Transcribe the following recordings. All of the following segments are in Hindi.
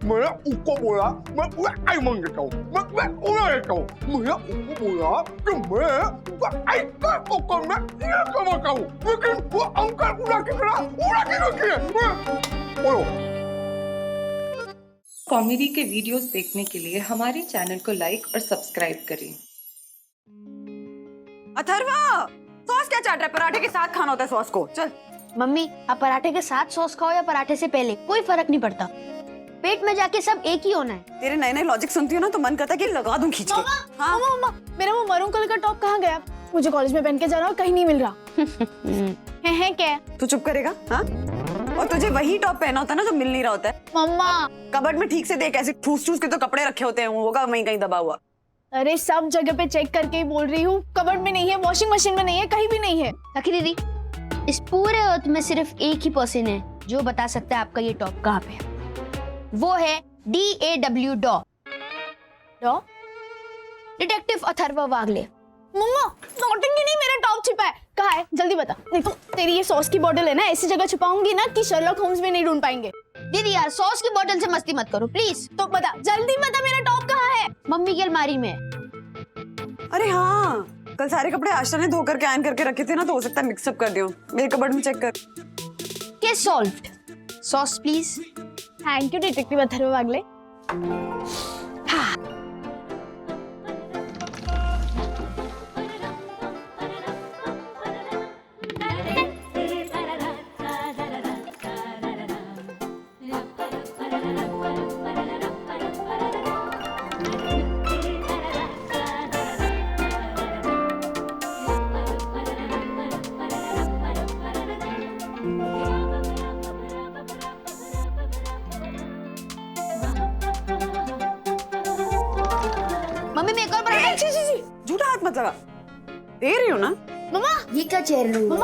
मैंने उसको बोला मैं आईमन देता हूँ, मैं उड़ा देता हूँ। मैंने उसको बोला कि मैं ऐसा होकर मैं ये कमाता हूँ, लेकिन वो अंकल उड़ा की तरह उड़ा की रखी है। बोलो। कॉमेडी के वीडियोस देखने के लिए हमारे चैनल को लाइक और सब्सक्राइब करें। अथर्वा, सॉस क्या चाट रहा है? पराठे के साथ खाना होता है सॉस को। चल। मम्मी, आप पराठे के साथ सॉस खाओ या पराठे से पहले, कोई फर्क नहीं पड़ता। पेट में जाके सब एक ही होना है। तेरे नए नए लॉजिक सुनती हूँ ना तो मन करता है कि लगा दूं खींच के। हाँ मम्मा, मेरा वो मरून कलर का टॉप कहाँ गया? मुझे कॉलेज में पहन के जाना और कहीं नहीं मिल रहा। है क्या? तू चुप करेगा? हाँ? और तुझे वही टॉप पहना होता है ना जो मिल नहीं रहा होता है। मम्मा, कबर्ड में ठीक से देख, ऐसे ठूस ठूस के तो कपड़े रखे होते हैं, वो होगा वहीं कहीं दबा हुआ। अरे सब जगह पे चेक करके ही बोल रही हूँ। कबर्ड में नहीं है, वॉशिंग मशीन में नहीं है, कहीं भी नहीं है। सखी दीदी, इस पूरे अर्थ में सिर्फ एक ही पर्सन है जो बता सकता है आपका ये टॉप कहाँ पे है। वो है DAW डॉ डिटेक्टिव अथर्वा वागले। मम्मा, नोटिंग नहीं, मेरा टॉप छिपा है। कहाँ है? जल्दी बता। देखो, तेरी ये सॉस की बोतल है ना, ऐसी जगह छुपाऊंगी ना कि शर्लॉक होम्स भी नहीं ढूंढ पाएंगे। दीदी यार, सॉस की बोतल से मस्ती मत करो प्लीज। तो बता, जल्दी बता, मेरा टॉप कहाँ है? मम्मी की अलमारी में। अरे हाँ, कल सारे कपड़े आशा ने धो करके आयरन करके रखे थे ना, तो हो सकता है मिक्सअप कर दियो। मेरे कबर्ड में चेक कर। Case solved. Sauce please. Thank you detective Atharva Wagle. Mummy, मैं एक और पराठा। झूठा हाथ मत लगा, दे रही हूँ ना। मम्मा, ये क्या चेयर लो?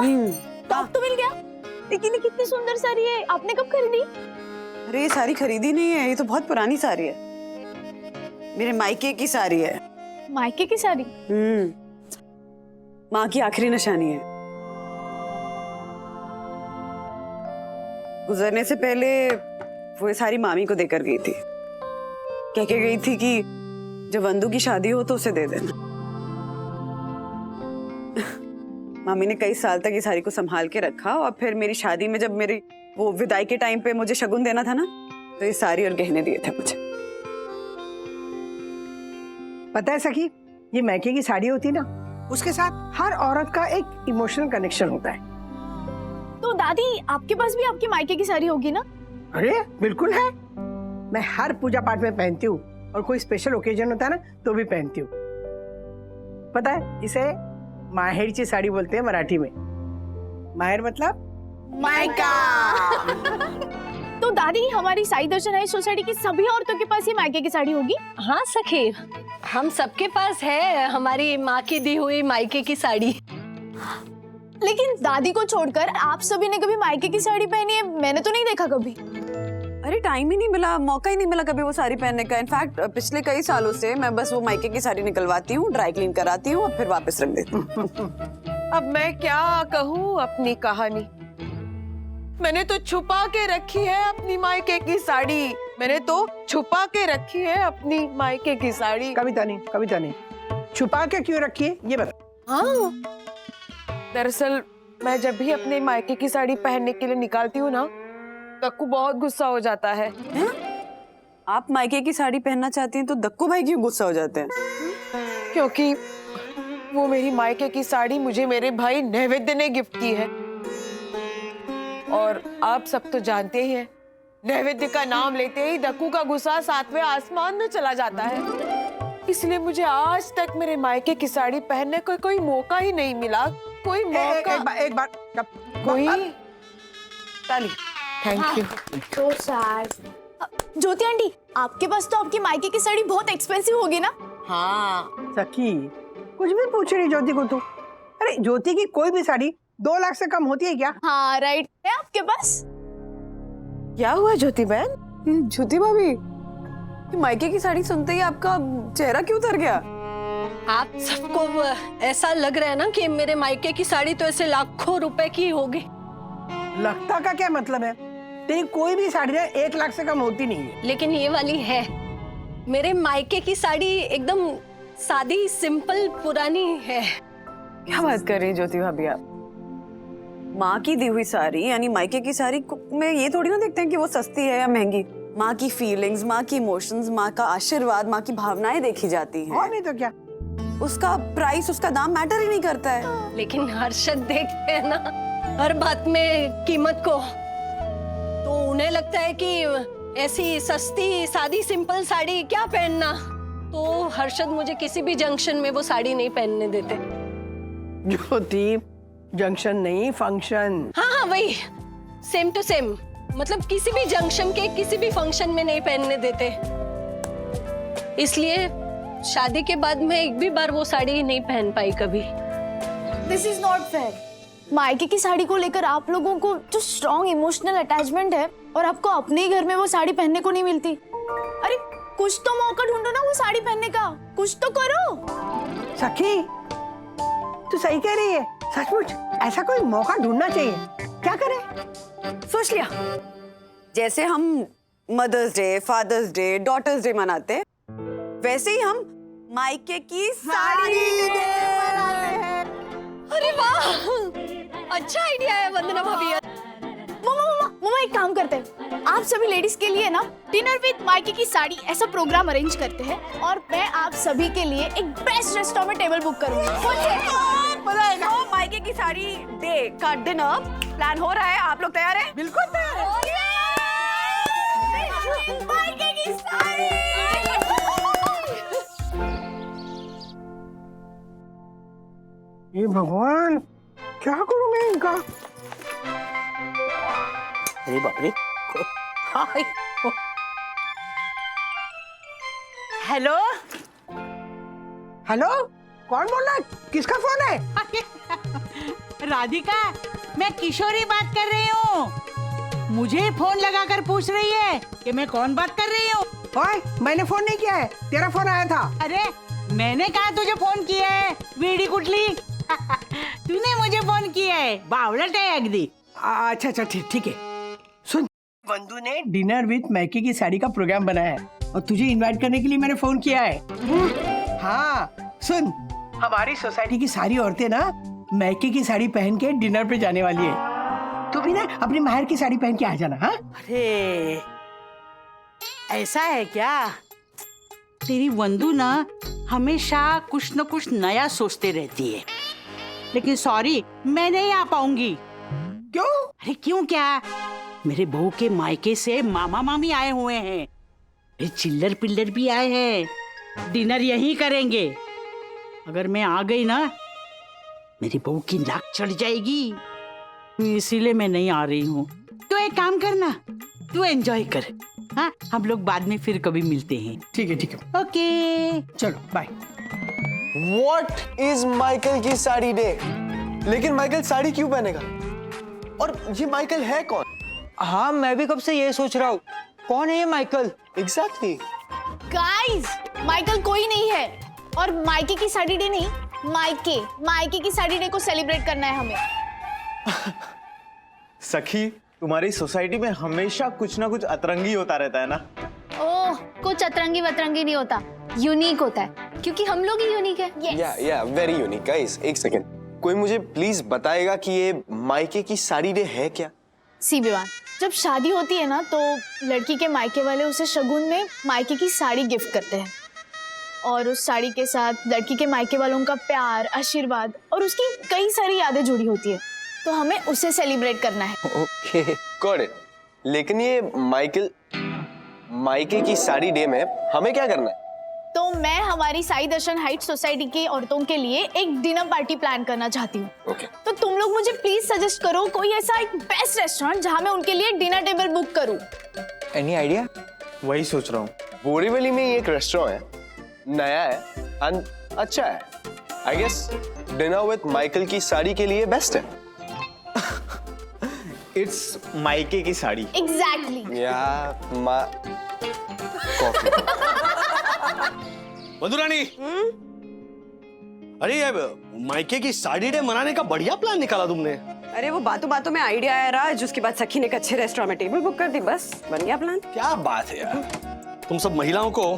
टॉप तो मिल गया, लेकिन ये कितनी सुंदर साड़ी है। आपने कब खरीदी? अरे ये साड़ी खरीदी नहीं है, ये तो बहुत पुरानी साड़ी है, मेरे मायके की साड़ी है। मायके की साड़ी? माँ की आखिरी निशानी है। गुजरने से पहले वो ये सारी मामी को देकर गई थी, कह के गई थी कि जब वंदू की शादी हो तो उसे दे देना। मामी ने कई साल तक ये साड़ी को संभाल के रखा, और फिर मेरी शादी में जब मेरी वो विदाई के टाइम पे मुझे शगुन देना था ना, तो ये साड़ी और गहने दिए थे मुझे। पता है सखी, ये मैके की साड़ी होती ना, उसके साथ हर औरत का एक इमोशनल कनेक्शन होता है। तो दादी, आपके पास भी आपकी मायके की साड़ी होगी ना? अरे बिल्कुल है, मैं हर पूजा पाठ में पहनती हूँ, और कोई स्पेशल ओकेजन होता है ना तो भी पहनती हूँ। पता है, इसे माहेरची साड़ी बोलते हैं मराठी में। माहेर मतलब मायका। तो दादी, हमारी साई दर्शन है सोसाइटी की सभी औरतों के पास ये मायके की साड़ी होगी? हाँ सखी, हम सबके पास है हमारी माँ की दी हुई मायके की साड़ी। लेकिन दादी को छोड़कर आप सभी ने कभी मायके की साड़ी पहनी है? मैंने तो नहीं देखा कभी। अरे टाइम ही नहीं मिला, मौका ही नहीं मिला कभी वो साड़ी पहनने का। इनफैक्ट पिछले कई सालों से मैं बस वो मायके की साड़ी निकलवाती हूँ, ड्राई क्लीन कराती हूँ और फिर वापस रख देती हूँ। अब मैं क्या कहूँ अपनी कहानी। मैंने तो छुपा के रखी है अपनी मायके की साड़ी, मैंने तो छुपा के रखी है अपनी मायके की साड़ी। कविता नहीं, छुपा के क्यों रखी है ये बता। हाँ, दरअसल मैं जब भी अपने मायके की साड़ी पहनने के लिए निकालती हूँ ना, दक्कू बहुत गुस्सा हो जाता है। आप मायके की साड़ी पहनना चाहती हैं तो दक्कू भाई क्यों गुस्सा हो जाते हैं? क्योंकि वो मेरी मायके की साड़ी मुझे मेरे भाई नैवेद्य ने गिफ्ट की है, और आप सब तो जानते ही हैं, नैवेद्य का नाम लेते ही दक्कू का गुस्सा 7वें आसमान में चला जाता है। इसलिए मुझे आज तक मेरे मायके की साड़ी पहनने का कोई मौका ही नहीं मिला। कोई मौका एक बार कोई ताली। Thank you. तो सैड। ज्योति आंटी, आपके पास तो आपकी मायके की साड़ी बहुत एक्सपेंसिव होगी ना? हाँ सखी, कुछ भी पूछ रही ज्योति को तू। अरे ज्योति की कोई भी साड़ी 2 लाख से कम होती है क्या? हाँ राइट, है आपके पास। क्या हुआ ज्योति बहन? ज्योति भाभी, मायके की साड़ी सुनते ही आपका चेहरा क्यों उतर गया? आप सबको ऐसा लग रहा है ना कि मेरे मायके की साड़ी तो ऐसे लाखों रुपए की होगी। लगता का क्या मतलब है? तेरी कोई भी साड़ी ना 1 लाख से कम होती नहीं है। लेकिन ये वाली है। मेरे मायके की साड़ी एकदम सादी सिंपल पुरानी है। क्या बात कर रही हैं ज्योति भाभी आप? माँ की दी हुई साड़ी यानी मायके की साड़ी में ये थोड़ी ना देखते हैं कि वो सस्ती है या महंगी। माँ की फीलिंग्स, माँ की इमोशंस, माँ का आशीर्वाद, माँ की भावनाएं देखी जाती हैं। और नहीं तो क्या। उसका प्राइस, उसका दाम मैटर ही नहीं करता है। लेकिन हर्षद देखते हैं ना हर बात में कीमत को, तो उन्हें लगता है कि ऐसी सस्ती सादी सिंपल साड़ी क्या पहनना, तो हर्षद मुझे किसी भी जंक्शन में वो साड़ी नहीं पहनने देते। ज्योति, जंक्शन नहीं फंक्शन। हाँ हाँ वही, सेम टू सेम, मतलब किसी भी जंक्शन के किसी भी फंक्शन में नहीं पहनने देते। इसलिए शादी के बाद मैं एक भी बार वो साड़ी नहीं पहन पाई कभी। This is not fair. मायके की साड़ी को लेकर आप लोगों को जो स्ट्रॉन्ग इमोशनल अटैचमेंट है और आपको अपने ही घर में वो साड़ी पहनने को नहीं मिलती। अरे कुछ तो मौका ढूंढो ना वो साड़ी पहनने का, कुछ तो करो। सखी, तू सही कह रही है। सचमुच ऐसा कोई मौका ढूंढना चाहिए। क्या करें? सोच लिया, जैसे हम mother's day, father's day, daughter's day मनाते हैं, वैसे ही हम मायके की साड़ी डे मनाते हैं। अरे वाह, अच्छा आइडिया है वंदना भाभी। मम्मा एक काम करते हैं, आप सभी लेडीज के लिए ना डिनर विद मायके की साड़ी ऐसा प्रोग्राम अरेंज करते हैं और मैं आप सभी के लिए एक बेस्ट रेस्टोरेंट में टेबल बुक करूंगी। तो मायके की साड़ी डे का डिनर प्लान हो रहा है, आप लोग तैयार हैं? बिल्कुल तैयार है। मायके की साड़ी। ये भगवान, क्या करूं मैं इनका? अरे बाप रे। हाय। हेलो हेलो, कौन बोल रहा है? किसका फोन है? राधिका, मैं किशोरी बात कर रही हूँ। मुझे फोन लगाकर पूछ रही है कि मैं कौन बात कर रही हूँ। ओए, मैंने फोन नहीं किया है, तेरा फोन आया था। अरे मैंने कहा तुझे फोन किया है, वीडी कुटली। तूने मुझे फोन किया है, बावलट है अगदी। अच्छा अच्छा, ठीक है। सुन, बंधु ने डिनर विद मायके की साड़ी का प्रोग्राम बनाया है और तुझे इनवाइट करने के लिए मैंने फोन किया है। हाँ सुन, हमारी सोसाइटी की सारी औरतें ना मायके की साड़ी पहन के डिनर पे जाने वाली है। तू भी ना अपनी माहर की साड़ी पहन के आ जाना। हाँ, अरे ऐसा है क्या? तेरी वंदू ना हमेशा कुछ न कुछ नया सोचते रहती है, लेकिन सॉरी, मैं नहीं आ पाऊंगी। क्यों? अरे क्यों क्या, मेरे बहू के मायके से मामा मामी आए हुए हैं, ये चिल्लर पिल्लर भी आए हैं, डिनर यहीं करेंगे। अगर मैं आ गई ना, मेरी बहू की नाक चढ़ जाएगी, इसीलिए मैं नहीं आ रही हूँ। तो एक काम करना, तू एंजॉय कर। हाँ, हम लोग बाद में फिर कभी मिलते हैं। ठीक है। ओके, चलो बाय। What is माइकल की साड़ी डे? लेकिन माइकल साड़ी क्यों पहनेगा? और ये माइकल है कौन? हाँ, मैं भी कब से ये सोच रहा हूँ, कौन है ये माइकल? Exactly. गाइस, माइकल कोई नहीं है और मायके की साड़ी डे नहीं, मायके की साड़ी डे को सेलिब्रेट करना है हमें। सखी, तुम्हारी सोसाइटी में हमेशा कुछ ना कुछ अतरंगी होता रहता है ना? ओह, कुछ अतरंगी वतरंगी नहीं होता, यूनिक होता है, क्योंकि हम लोग ही यूनिक है। या वेरी यूनिक। गाइस, एक सेकंड, कोई मुझे प्लीज बताएगा कि ये मायके की साड़ी डे है क्या? सी विवान, जब शादी होती है ना तो लड़की के मायके वाले उसे शगुन में मायके की साड़ी गिफ्ट करते हैं और उस साड़ी के साथ लड़की के मायके वालों का प्यार, आशीर्वाद और उसकी कई सारी यादें जुड़ी होती है, तो हमें उसे सेलिब्रेट करना है। Okay, got it. लेकिन ये मायके की साड़ी डे में हमें क्या करना है? तो मैं हमारी साई दर्शन हाइट सोसाइटी की औरतों के लिए एक डिनर पार्टी प्लान करना चाहती हूँ। Okay. तो तुम लोग मुझे प्लीज सजेस्ट करो कोई ऐसा एक बेस्ट रेस्टोरेंट जहाँ मैं उनके लिए डिनर टेबल बुक करूँ। Any idea? वही सोच रहा हूँ। बोरीवली में ये एक रेस्टोरेंट है, नया है एंड अच्छा है। I guess dinner with Michael की साड़ी के लिए बेस्ट है। इट्स मायके की साड़ी। एग्जैक्टली। या कॉफी। मधुरानी, अरे ये मायके की साड़ी डे मनाने का बढ़िया प्लान निकाला तुमने। अरे वो बातों बातों में आइडिया आया राज, उसके बाद सखी ने एक अच्छे रेस्टोरेंट में टेबल बुक कर दी, बस बन गया प्लान। क्या बात है यार, तुम सब महिलाओं को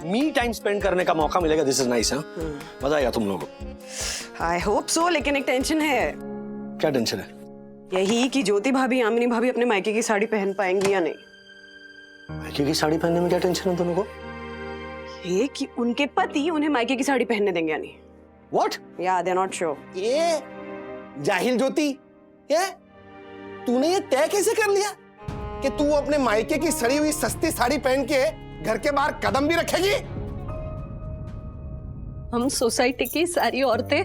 मी टाइम स्पेंड करने का मौका मिलेगा। This is nice. हाँ, मजा आएगा तुम लोगों को। आई होप सो, लेकिन एक टेंशन है। क्या टेंशन है? यही कि ज्योति भाभी, यामिनी भाभी अपने मायके की साड़ी पहन पाएंगी या नहीं। मायके की साड़ी पहनने में क्या टेंशन है दोनों को? ये कि उनके पति उन्हें मायके की साड़ी पहनने देंगे या नहीं। What? Yeah, they're not sure. ये जाहिल ज्योति, ये तूने ये तय कैसे कर लिया कि तू अपने मायके की सड़ी हुई सस्ती साड़ी पहन के घर के बाहर कदम भी रखेगी? हम सोसाइटी की सारी औरतें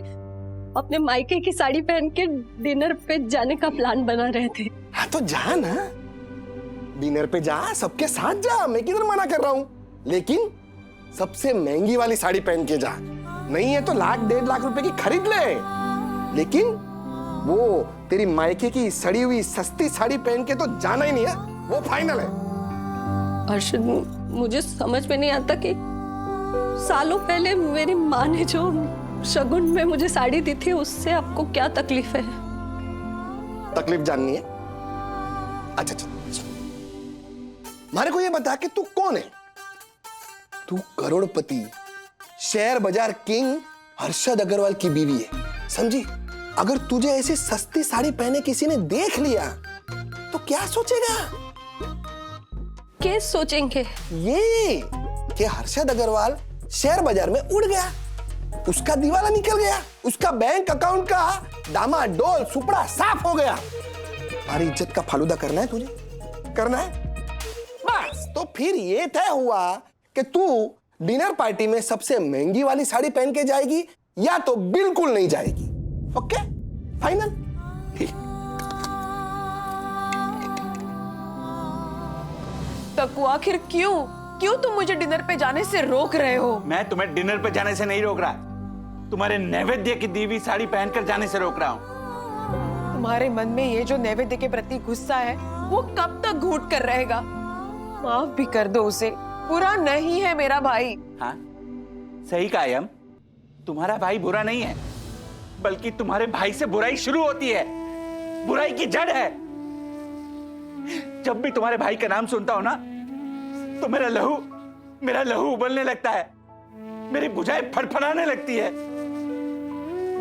अपने मायके की साड़ी पहन के डिनर पे जाने का प्लान बना रहे थे। हाँ तो जा ना, डिनर पे जा, सबके साथ जा, मैं किधर मना कर रहा हूं, लेकिन सबसे महंगी वाली साड़ी पहन के जा। नहीं है तो 1.5 लाख रुपए की खरीद ले, लेकिन वो तेरी मायके की सड़ी हुई सस्ती साड़ी पहन के तो जाना ही नहीं है, वो फाइनल है। अर्शद, मुझे समझ में नहीं आता कि सालों पहले मेरी माँ ने जो शगुन में मुझे साड़ी दी थी, उससे आपको क्या तकलीफ है? तकलीफ जाननी है? अच्छा, मारे को ये बता कि तू कौन है? तू करोड़पति, शेयर बाजार किंग हर्षद अग्रवाल की बीवी है, समझी? अगर तुझे ऐसी सस्ती साड़ी पहने किसी ने देख लिया तो क्या सोचेगा? क्या सोचेंगे? ये कि हर्षद अग्रवाल शेयर बाजार में उड़ गया, उसका दिवाला निकल गया, उसका बैंक अकाउंट का डामाडोल सुपड़ा साफ हो गया। हमारी इज्जत का फालूदा करना है तुझे? करना है? बस तो फिर ये तय हुआ कि तू डिनर पार्टी में सबसे महंगी वाली साड़ी पहन के जाएगी या तो बिल्कुल नहीं जाएगी। Okay, final? तकु, आखिर क्यों तुम मुझे डिनर पे जाने से रोक रहे हो? मैं तुम्हें डिनर पे जाने से नहीं रोक रहा, तुम्हारे नैवेद्य की दी हुई साड़ी पहनकर जाने से रोक रहा हूँ। तुम्हारे मन में ये जो नैवेद्य के प्रति गुस्सा है, वो कब तक घूट कर रहेगा? माफ भी कर दो उसे, बुरा नहीं है मेरा भाई। हाँ, सही कहा यम, तुम्हारा भाई बुरा नहीं है, बल्कि तुम्हारे भाई से बुराई शुरू होती है, बुराई की जड़ है। जब भी तुम्हारे भाई का नाम सुनता हो ना, तो मेरा लहू उबलने लगता है, मेरी भुजाएं फड़फड़ाने लगती है।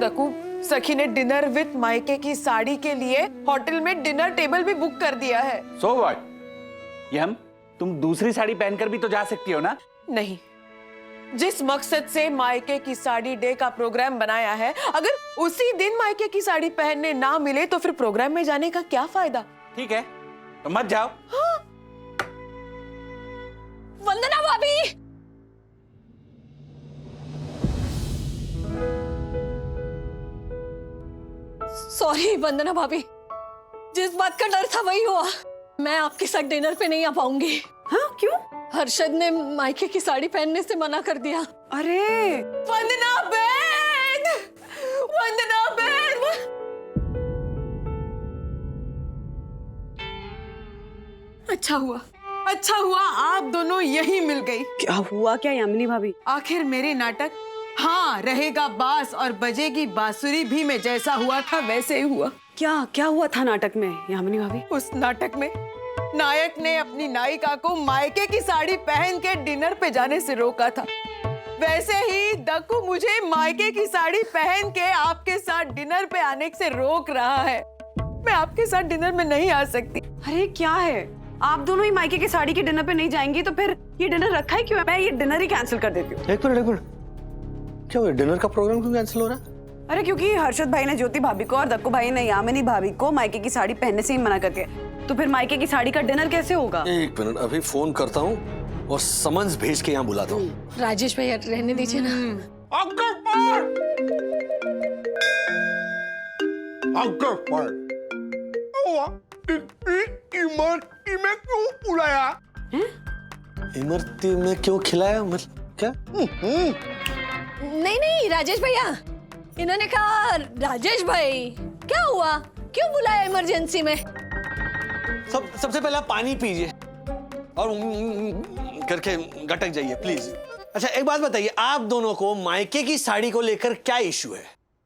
दकू, सखी ने डिनर विद मायके की साड़ी के लिए होटल में डिनर टेबल भी बुक कर दिया है। So what? यम, तुम दूसरी साड़ी पहनकर भी तो जा सकती हो ना? नहीं, जिस मकसद से मायके की साड़ी डे का प्रोग्राम बनाया है, अगर उसी दिन मायके की साड़ी पहनने ना मिले तो फिर प्रोग्राम में जाने का क्या फायदा? ठीक है, तो मत जाओ। हाँ? वंदना भाभी, सॉरी वंदना भाभी, जिस बात का डर था वही हुआ। मैं आपके साथ डिनर पे नहीं आ पाऊंगी। हाँ, क्यों? हर्षद ने मायके की साड़ी पहनने से मना कर दिया। अरे वंदना बहन, वंदना बहन, अच्छा हुआ आप दोनों यही मिल गई। क्या हुआ क्या यामिनी भाभी? आखिर मेरे नाटक हाँ रहेगा बास और बजेगी बांसुरी भी में जैसा हुआ था वैसे ही हुआ। क्या हुआ था नाटक में यामिनी भाभी? उस नाटक में नायक ने अपनी नायिका को मायके की साड़ी पहन के डिनर पे जाने से रोका था, वैसे ही दक्कू मुझे मायके की साड़ी पहन के आपके साथ डिनर पे आने से रोक रहा है। मैं आपके साथ डिनर में नहीं आ सकती। अरे क्या है, आप दोनों ही मायके की साड़ी के डिनर पे नहीं जाएंगी तो फिर ये डिनर रखा ही क्यों है? मैं ये डिनर ही कैंसिल कर देती हूँ। एक मिनट, क्या हुआ? डिनर का प्रोग्राम क्यों कैंसिल हो रहा है? अरे क्योंकि हर्षद भाई ने ज्योति भाभी को और दक्कू भाई ने यामिनी भाभी को मायके की साड़ी पहनने से ही मना करके, तो फिर मायके की साड़ी का डिनर कैसे होगा? एक मिनट, अभी फोन करता हूँ और समन्स भेज के यहाँ बुलाता हूँ। राजेश भैया रहने दीजिए ना। इमरती में क्यों बुलाया? इमरती में क्यों खिलाया? मतलब क्या? नहीं राजेश भैया, इन्होंने कहा राजेश भाई क्या हुआ, क्यों बुलाया इमरजेंसी में? सबसे पहले आप पानी पीजिए और करके गटक जाइए प्लीज। अच्छा एक बात बताइए, आप दोनों को मायके की साड़ी को लेकर क्या इशू है?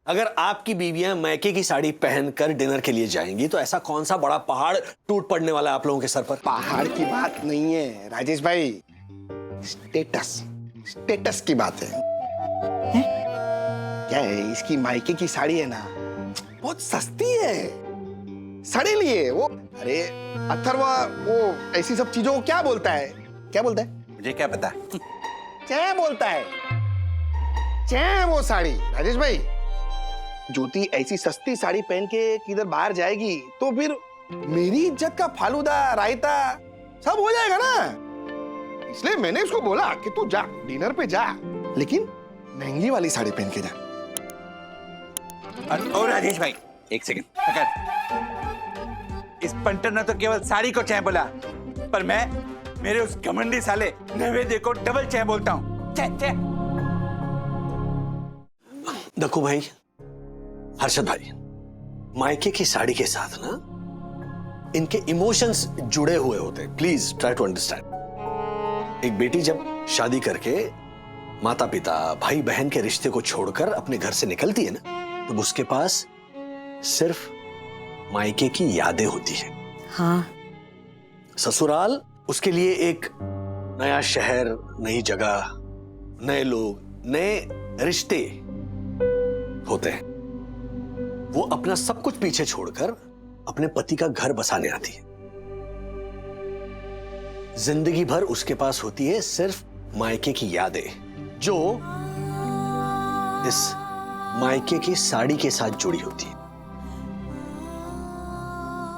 अगर आपकी बीवियां मायके की साड़ी पहनकर डिनर के लिए जाएंगी तो ऐसा कौन सा बड़ा पहाड़ टूट पड़ने वाला है आप लोगों के सर पर? पहाड़ की बात नहीं है राजेश भाई, स्टेटस की बात है। क्या है, इसकी मायके की साड़ी है ना, बहुत सस्ती है, सड़े लिए वो। अरे अथर्वा वो ऐसी सब चीजों को क्या बोलता है, क्या बोलता है? मुझे क्या पता। चैं बोलता है, चैं वो साड़ी। राजेश भाई, ज्योति ऐसी सस्ती साड़ी पहन के किधर बाहर जाएगी तो फिर मेरी इज्जत का फालूदा रायता सब हो जाएगा ना। इसलिए मैंने उसको बोला कि तू जा, डिनर पे जा, लेकिन महंगी वाली साड़ी पहन के जा। और राजेश भाई एक सेकंड, अगर इस पंटर ने तो केवल साड़ी को चैं बोला, पर मैं मेरे उस घमंडी साले नैवेद्य को डबल चैं बोलता हूँ। चैं चैं। देखो भाई, हर्षद भाई, मायके की साड़ी के साथ ना इनके इमोशंस जुड़े हुए होते हैं। Please try to understand. एक बेटी जब शादी करके माता पिता भाई बहन के रिश्ते को छोड़कर अपने घर से निकलती है ना, तो उसके पास सिर्फ मायके की यादें होती है। हाँ। ससुराल उसके लिए एक नया शहर, नई जगह, नए लोग, नए रिश्ते होते हैं। वो अपना सब कुछ पीछे छोड़कर अपने पति का घर बसाने आती है। जिंदगी भर उसके पास होती है सिर्फ मायके की यादें, जो इस मायके की साड़ी के साथ जुड़ी होती है।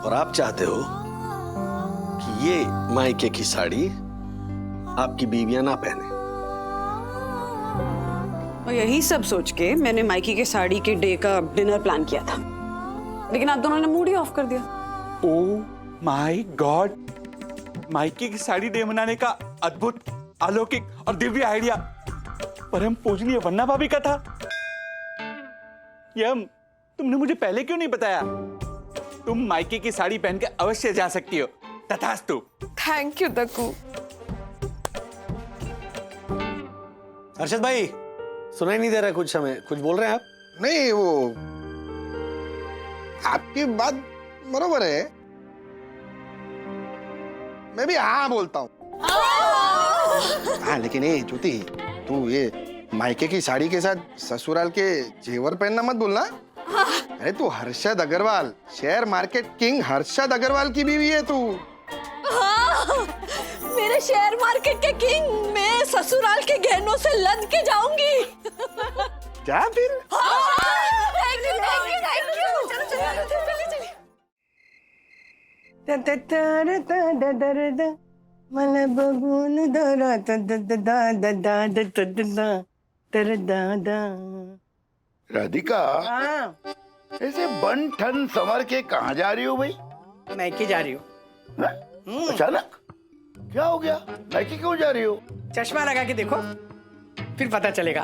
और आप चाहते हो कि ये मायके की साड़ी आपकी बीवियां ना पहने। और यही सब सोच के मैंने मायके के साड़ी के डे का डिनर प्लान किया था, लेकिन आप दोनों ने मूड ही ऑफ कर दिया। ओह माय गॉड, मायके की साड़ी डे मनाने का अद्भुत, अलौकिक और दिव्य आइडिया परम पूजनीय वन्ना भाभी का था। यम, तुमने मुझे पहले क्यों नहीं बताया? तुम मायके की साड़ी पहन के अवश्य जा सकती हो। तथास्तु। Thank you Dakku. हर्षद भाई, सुनाई नहीं दे रहा कुछ, हमें कुछ बोल रहे हैं आप? नहीं, वो आपकी बात बरोबर है, मैं भी हाँ बोलता हूँ। हाँ, लेकिन ये ज्योति, तू ये मायके की साड़ी के साथ ससुराल के जेवर पहनना मत भूलना। अरे तू Harshad Agarwal, share market king Harshad Agarwal की बीवी है तू। हाँ, मेरे शेयर मार्केट के किंग, मैं ससुराल के गहनों से लद के जाऊंगी। क्या फिर? Thank you, thank you, thank you. चलो चलो चलिए चलिए। मला बघून दरा राधिका, ऐसे बन ठन संवर के कहाँ जा रही हो भाई? मायके जा रही हूँ। अचानक क्या हो गया? मायके क्यों जा रही हो? चश्मा लगा के देखो, फिर पता चलेगा।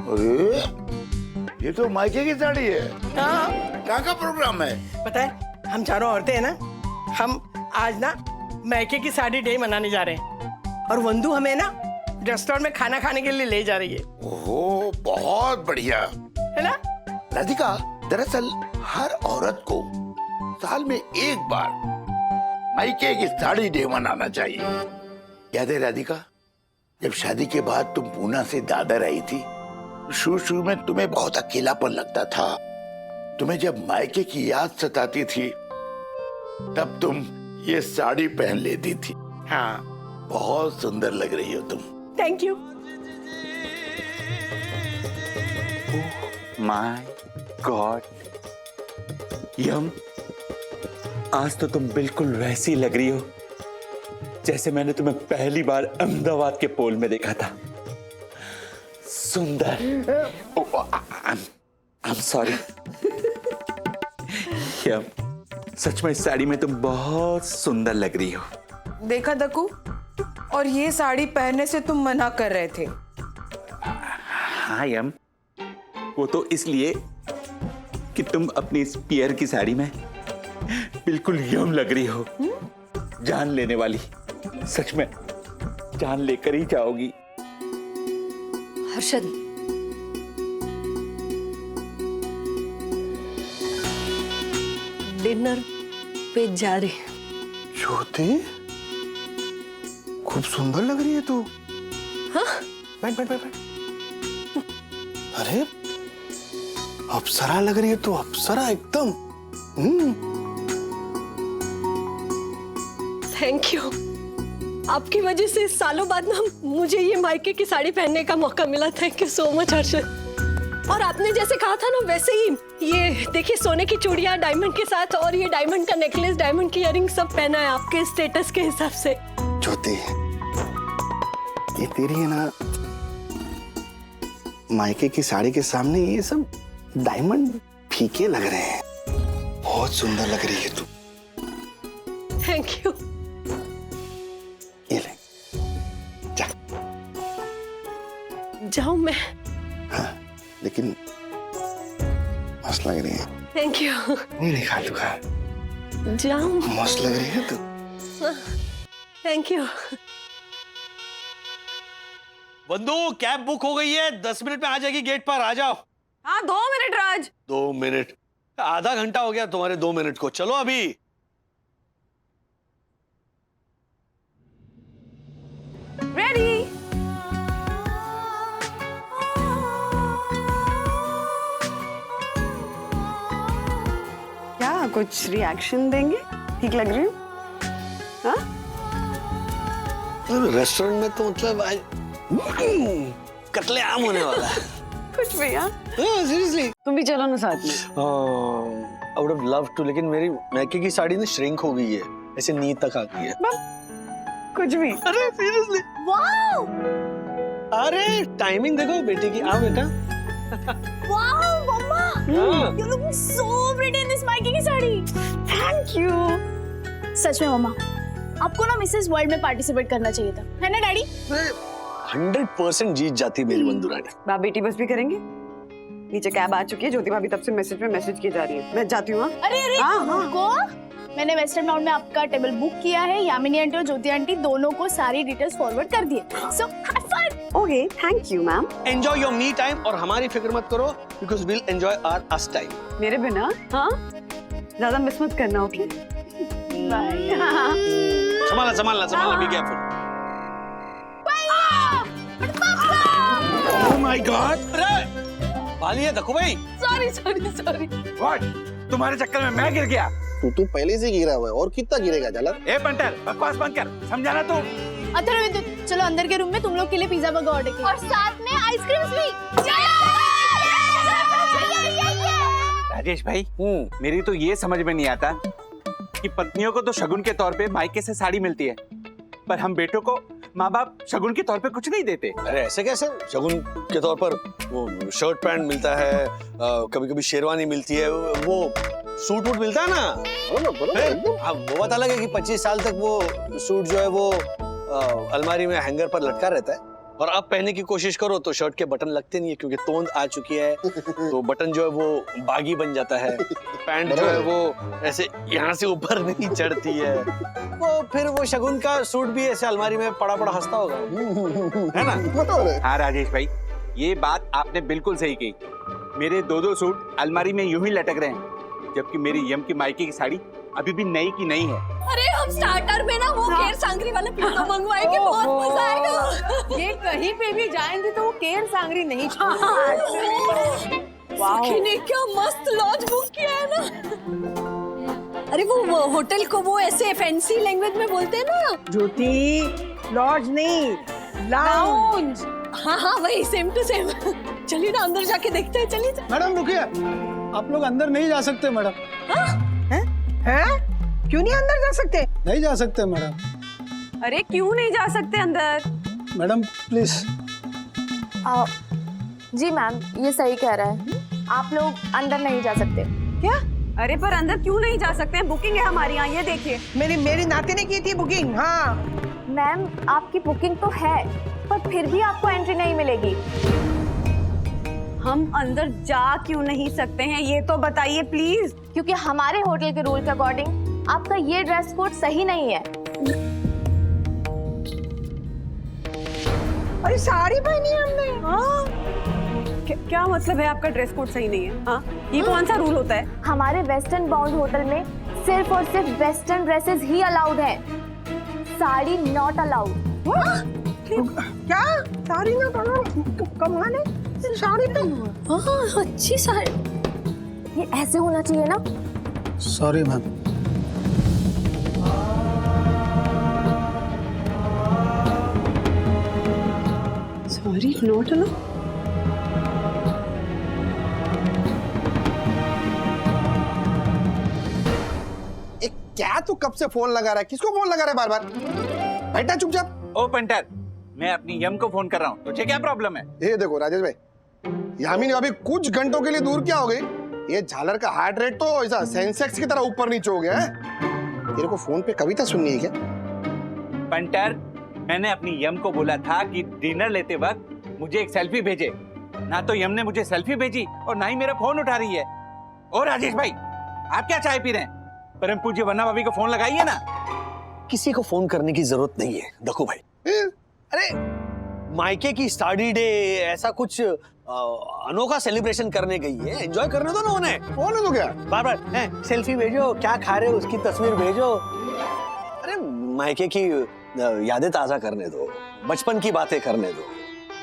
अरे ये तो मायके की साड़ी है। हाँ, क्या का प्रोग्राम है? पता है, हम चारों औरतें हैं ना, हम आज ना मायके की साड़ी डे मनाने जा रहे हैं, और वंदू हमें ना रेस्टोरेंट में खाना खाने के लिए ले जा रही है। ओह, बहुत बढ़िया है ना? राधिका, दरअसल हर औरत को साल में एक बार मायके की साड़ी डे मनाना चाहिए। याद है राधिका, जब शादी के बाद तुम पूना से दादर आई थी, शुरू में तुम्हें बहुत अकेलापन लगता था। तुम्हें जब मायके की याद सताती थी, तब तुम ये साड़ी पहन लेती थी। हाँ, बहुत सुंदर लग रही हो तुम। Thank you. माय गॉड यम, आज तो तुम बिल्कुल वैसी लग रही हो जैसे मैंने तुम्हें पहली बार अहमदाबाद के पोल में देखा था। सुंदर। आई एम सॉरी यम, सच में इस साड़ी में तुम बहुत सुंदर लग रही हो। देखा दक्कू, और ये साड़ी पहनने से तुम मना कर रहे थे। हाँ यम, वो तो इसलिए कि तुम अपनी इस पियर की साड़ी में बिल्कुल यम लग रही हो। जान लेने वाली, सच में जान लेकर ही जाओगी। हर्षद, डिनर पे जा रहे। ज्योति, खूब सुंदर लग रही है तू। हाँ? बैठ बैठ बैठ बैठ। अरे अप्सरा लग रही है तू, अप्सरा एकदम। Thank you. आपकी वजह से सालों बाद ना मुझे ये मायके की साड़ी पहनने का मौका मिला। Thank you so much Harshad. और आपने जैसे कहा था ना वैसे ही ये देखिए, सोने की चूड़ियां डायमंड के साथ और ये डायमंड का नेकलेस, डायमंड की इयररिंग सब पहना है आपके स्टेटस के हिसाब से। ज्योति, ये तेरी है ना मायके की साड़ी के सामने ये सब डायमंड फीके लग रहे हैं। बहुत सुंदर लग रही है तू। Thank you. ये ले, जा। जाऊं मैं? हाँ, लेकिन मस्त लग रही है। Thank you. नहीं खा तू, खा। जाऊं? मस्त लग रही है तू। Thank you. बंधु, कैब बुक हो गई है, 10 मिनट में आ जाएगी गेट पर, आ जाओ। हाँ 2 मिनट राज। 2 मिनट? आधा घंटा हो गया तुम्हारे 2 मिनट को, चलो अभी। रेडी। क्या कुछ रिएक्शन देंगे? ठीक लग रही हूँ? हाँ? रेस्टोरेंट में तो मतलब आज कत्लेआम होने वाला है। कुछ भी। हाँ सीरियसली। तुम भी चलो ना साथ में। I would have loved to, लेकिन मेरी मायके की साड़ी ना श्रिंक हो गई है, ऐसे नी तक आ गई है। कुछ भी। अरे सीरियसली। वाओ, अरे टाइमिंग देखो बेटी की। आओ बेटा। Wow mamma, you look so pretty in this मायके की साड़ी। Thank you. सच में मम्मा, आपको ना मिसेस वर्ल्ड में पार्टिसिपेट करना चाहिए था, है ना डैडी? 100% जीत जाती मेरी बंधु रानी। बाप बेटी बस भी करेंगे। नीचे कैब आ चुकी है, ज्योति भाभी तब से मैसेज की जा रही है। मैं जाती हूँ। अरे अरे रुको, मैंने वेस्टर्न माउंट में आपका टेबल बुक किया है। यामिनी आंटी और ज्योति आंटी दोनों को सारी डिटेल्स फॉरवर्ड कर दिए। So have fun. Okay, thank you ma'am. Enjoy your me time और हमारी फिक्र मत करो, because will enjoy our us time. मेरे बिना? हाँ, ज्यादा मिस मत करना। Okay bye. संभालना, be careful. Oh my God, अरे बालिया देखो भाई। सॉरी। व्हाट? तुम्हारे चक्कर में मैं गिर गया? तू पहले से गिरा हुआ है, और कितना गिरेगा जलर? ए बंटर, बकवास बंद कर, समझाना तू। अथर्व, चलो अंदर के रूम में तुम लोग के लिए पिज्जा बर्गर ऑर्डर किया और साथ में आइसक्रीम्स भी। राजेश भाई, मेरी तो ये समझ में नहीं आता कि पत्नियों को तो शगुन के तौर पे मायके से साड़ी मिलती है, पर हम बेटों को माँ बाप शगुन के तौर पे कुछ नहीं देते। अरे ऐसे कैसे? शगुन के तौर पर वो शर्ट पैंट मिलता है, कभी कभी शेरवानी मिलती है, वो सूट वूट मिलता है ना। अब वो बात अलग है कि 25 साल तक वो सूट जो है वो अलमारी में हैंगर पर लटका रहता है, और अब पहनने की कोशिश करो तो शर्ट के बटन लगते नहीं है, क्योंकि तोंद आ चुकी है, तो बटन जो है वो बागी बन जाता है। पैंट जो है वो ऐसे यहाँ से ऊपर नहीं चढ़ती है, वो फिर वो शगुन का सूट भी ऐसे अलमारी में पड़ा हंसता होगा, है ना? हाँ राजेश भाई, ये बात आपने बिल्कुल सही कही। मेरे 2 सूट अलमारी में यूं ही लटक रहे हैं, जबकि मेरी यम की मायके की साड़ी अभी भी नई की नई है। अरे हम स्टार्टर में ना वो केर सांगरी वाले पिज्जा मंगवाएंगे, बहुत मजा आएगा। ये कहीं पे भी जाएंगे तो वो केर सांगरी नहीं सखी ने क्या मस्त लॉज बुक किया है ना। अरे वो होटल को वो ऐसे फैंसी लैंग्वेज में बोलते हैं ना। ज्योति, लॉज नहीं, लाउंज। हाँ वही, सेम टू सेम। चलिए ना अंदर जाके देखते हैं, चलिए। मैडम रुकिए, आप लोग अंदर नहीं जा सकते मैडम। हैं? क्यों नहीं अंदर जा सकते? नहीं जा सकते मैडम। अरे क्यों नहीं जा सकते अंदर? Madam please. जी मैम, ये सही कह रहा है, आप लोग अंदर नहीं जा सकते। क्या? अरे पर अंदर क्यों नहीं जा सकते हैं? बुकिंग है हमारी यहाँ, ये देखिए। मेरी नाती ने की थी बुकिंग। हाँ मैम, आपकी बुकिंग तो है, पर फिर भी आपको एंट्री नहीं मिलेगी। हम अंदर जा क्यों नहीं सकते हैं, ये तो बताइए प्लीज। क्योंकि हमारे होटल के रूल के अकॉर्डिंग आपका ये ड्रेस कोड सही नहीं है। अरे साड़ी पहनी है हमने। क्या मतलब है आपका ड्रेस कोड सही नहीं है? हाँ, ये कौन सा रूल होता है? हमारे वेस्टर्न बाउंड होटल में सिर्फ और सिर्फ वेस्टर्न ड्रेसेस ही अलाउड है, साड़ी नॉट अलाउड। क्या साड़ी ना पहनो? कमाल है, साड़ी तो हाँ अच्छी साड़ी, ये ऐसे होना चाहिए ना। Sorry ma'am. Sorry not allowed. क्या तू कब से फोन लगा रहा है? किसको फोन लगा रहा है बार बार? बैठा चुपचाप। ओ पंटर, मैं अपनी यम को फोन कर रहा हूँ, तुझे क्या प्रॉब्लम है? ये देखो राजेश भाई, यामिनी अभी कुछ घंटों के लिए दूर क्या हो गई? ये झालर का हार्ट रेट तो ऐसा सेंसेक्स की तरह ऊपर नीचे हो गया है। तेरे को फोन पे कविता सुननी है क्या? पंटर, मैंने अपनी यम को बोला था कि डिनर लेते वक्त मुझे एक सेल्फी भेजे, ना तो यम ने मुझे सेल्फी भेजी और ना ही मेरा फोन उठा रही है। और राजेश भाई, आप क्या चाय पी रहे हैं? परम पूज्य वन्ना भाभी को फोन लगाइए ना। किसी को फोन करने की जरूरत नहीं है देखो भाई। अरे मायके की स्टडी डे, ऐसा कुछ अनोखा सेलिब्रेशन करने गई है, एंजॉय करने दो ना उन्हें। फोन तो क्या बार बार सेल्फी भेजो, क्या खा रहे हो उसकी तस्वीर भेजो। अरे मायके की यादें ताजा करने दो, बचपन की बातें करने दो,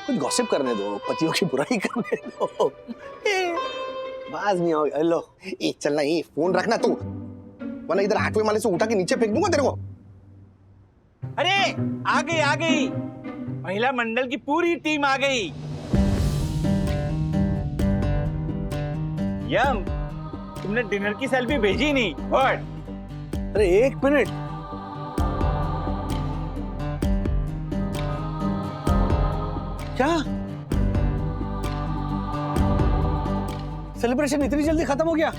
कुछ गॉसिप करने दो, पतियों की बुराई करने दो। बाज नहीं आओ। हेलो चलना, ये फोन रखना तू, वरना इधर 8वें माले से उठा के नीचे फेंक दूंगा तेरे को। अरे आ गई महिला मंडल की पूरी टीम आ गई। यम, तुमने डिनर की सेल्फी भेजी नहीं। व्हाट? अरे एक मिनट, क्या सेलिब्रेशन इतनी जल्दी खत्म हो गया?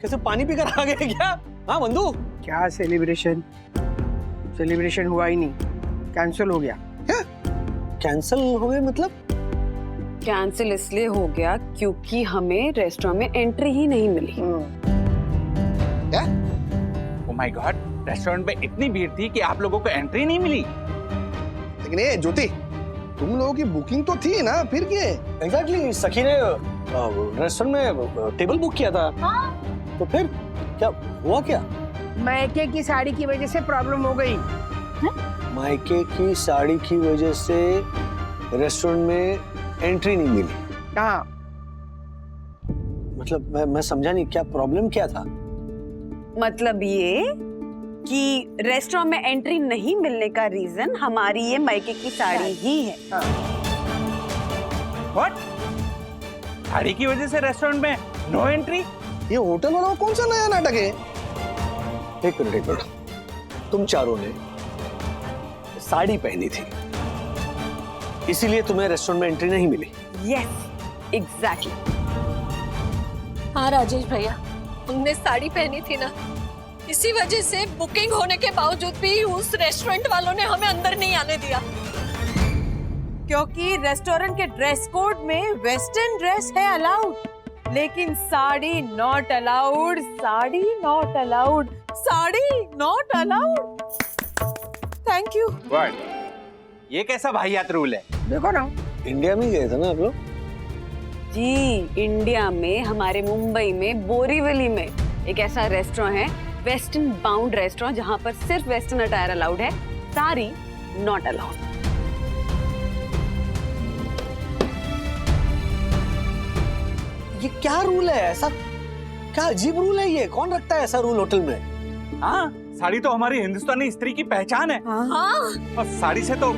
कैसे पानी पीकर आ गए क्या? हाँ बंधु, क्या सेलिब्रेशन? सेलिब्रेशन हुआ ही नहीं, कैंसिल हो गया। कैंसिल हो गए मतलब? कैंसिल इसलिए हो गया क्योंकि हमें रेस्टोरेंट में एंट्री ही नहीं मिली। क्या? ओह माय गॉड, रेस्टोरेंट में इतनी भीड़ थी कि आप लोगों को एंट्री नहीं मिली। लेकिन ये ज्योति, तुम लोगों की बुकिंग तो थी ना, फिर क्या? एग्जैक्टली, सखी ने रेस्टोरेंट में टेबल बुक किया था। हाँ? तो फिर क्या हुआ? क्या मायके की साड़ी की वजह से प्रॉब्लम हो गई। मायके की साड़ी की वजह से रेस्टोरेंट में एंट्री नहीं मिली? हाँ। मतलब मैं समझा नहीं, क्या प्रॉब्लम क्या था? मतलब ये कि रेस्टोरेंट में एंट्री नहीं मिलने का रीजन हमारी ये मायके की साड़ी ही है। व्हाट? साड़ी की वजह से रेस्टोरेंट में नो एंट्री? ये होटल वाला कौन सा नया नाटक है? एक मिनट, तुम चारों ने साड़ी पहनी थी, इसीलिए तुम्हें रेस्टोरेंट में एंट्री नहीं मिली? Yes exactly. हाँ राजेश भैया, हमने साड़ी पहनी थी ना, इसी वजह से बुकिंग होने के बावजूद भी उस रेस्टोरेंट वालों ने हमें अंदर नहीं आने दिया। क्योंकि रेस्टोरेंट के ड्रेस कोड में वेस्टर्न ड्रेस है अलाउड, लेकिन sari not allowed, sari not allowed, sari not allowed. Thank you. What? ये कैसा वाहियात रूल है? देखो ना, इंडिया में गए थे ना आप लोग? जी, इंडिया में हमारे मुंबई में बोरीवली में एक ऐसा रेस्टोरेंट है, वेस्टर्न बाउंड रेस्टोरेंट, जहाँ पर सिर्फ वेस्टर्न अटायर अलाउड है, साड़ी नॉट अलाउड। ये क्या रूल है? ऐसा क्या अजीब रूल है ये? कौन रखता है ऐसा रूल होटल में? हाँ, साड़ी तो हमारी हिंदुस्तानी स्त्री की पहचान है। हाँ। और साड़ी से तो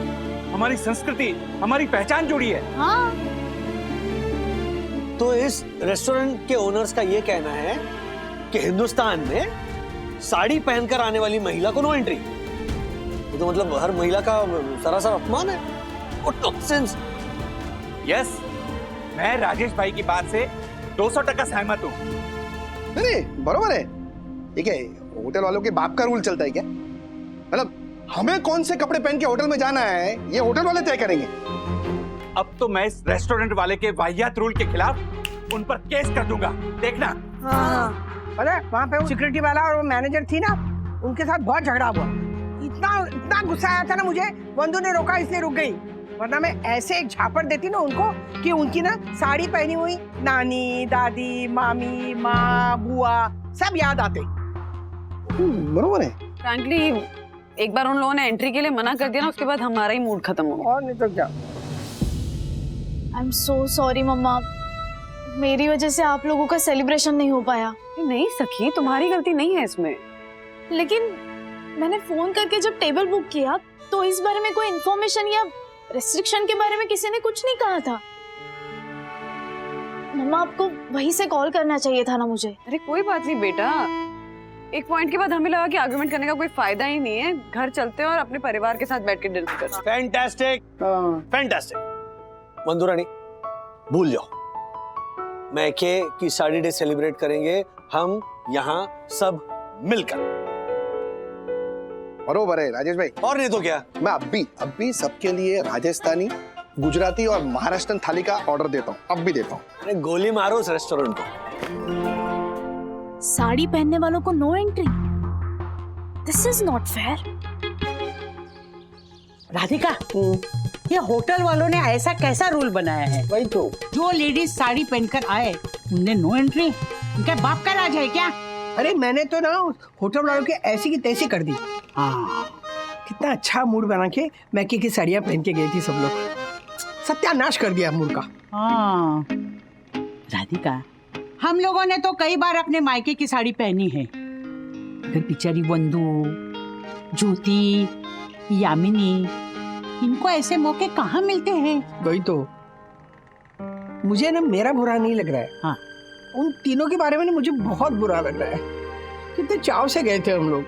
हमारी संस्कृति, हमारी पहचान जुड़ी है। हाँ। तो इस रेस्टोरेंट के ओनर्स का ये कहना है कि हिंदुस्तान में साड़ी पहनकर आने वाली महिला को नो एंट्री। तो मतलब हर महिला का सरासर अपमान है। What nonsense! यस, मैं राजेश भाई की बात से 200% सहमत हूँ। अरे बरोबर है। ठीक है, होटल वालों के बाप का रूल चलता है क्या? मतलब हमें कौन से कपड़े पहन के होटल में जाना है, ये होटल वाले तय करेंगे। अब तो मैं इस रेस्टोरेंट वाले के वाहियात रूल के खिलाफ उन पर केस कर दूंगा, देखना। हाँ पता है वहाँ पे वो सिक्योरिटी वाला और वो मैनेजर थी ना, उनके साथ बहुत झगड़ा हुआ। इतना गुस्सा आया था ना मुझे, बंधु ने रोका इसलिए रुक गई, वरना मैं ऐसे एक झापड़ देती ना उनको कि उनकी ना साड़ी पहनी हुई नानी, दादी, मामी, माँ, बुआ सब याद आते। बरोबर है। फ्रैंकली एक बार उन लोगों ने एंट्री के लिए मना कर दिया ना, उसके बाद हमारा ही मूड खत्म हो गया। और नहीं तो क्या। आई एम सो सॉरी मम्मा, मेरी वजह से आप लोगों का सेलिब्रेशन नहीं हो पाया। नहीं सखी, तुम्हारी गलती नहीं है इसमें। लेकिन मैंने फोन करके जब टेबल बुक किया तो इस बारे में कोई इन्फॉर्मेशन या रेस्ट्रिक्शन के बारे में किसी ने कुछ नहीं कहा था। मम्मा आपको वहीं से कॉल करना चाहिए था ना मुझे। अरे कोई बात नहीं बेटा, एक पॉइंट के बाद हमें लगा कि आर्गुमेंट करने का कोई फायदा ही नहीं है, घर चलते हैं और अपने परिवार के साथ बैठ के डिनर करते हैं। Fantastic, fantastic. मंदुरानी भूल जाओ, मायके की साड़ी डे सेलिब्रेट करेंगे हम यहाँ सब मिलकर। बरोबर है राजेश भाई। और नहीं तो क्या, मैं अभी सबके लिए राजस्थानी, गुजराती और महाराष्ट्रन थाली का ऑर्डर देता हूँ, अब भी देता हूँ। अरे गोली मारो उस रेस्टोरेंट को। साड़ी पहनने वालों को no entry, this is not fair. Radhika, ये होटल वालों ने ऐसा कैसा रूल बनाया है? वही तो, जो लेडीज साड़ी पहनकर आए उन्हें नो एंट्री? उनके बाप का राज है क्या? अरे मैंने तो ना होटल वालों के ऐसी की तैसी कर दी। हाँ, कितना अच्छा मूड बना के मैके की साड़ियाँ पहन के गई थी सब लोग, सत्यानाश कर दिया मूड का। हाँ राधिका, हम लोगों ने तो कई बार अपने मायके की साड़ी पहनी है, अगर बेचारी बंधु, ज्योति, यामिनी, इनको ऐसे मौके कहाँ मिलते हैं? वही तो, मुझे ना मेरा बुरा नहीं लग रहा है, हाँ उन तीनों के बारे में ना मुझे बहुत बुरा लग रहा है। कितने चाव से गए थे हम लोग।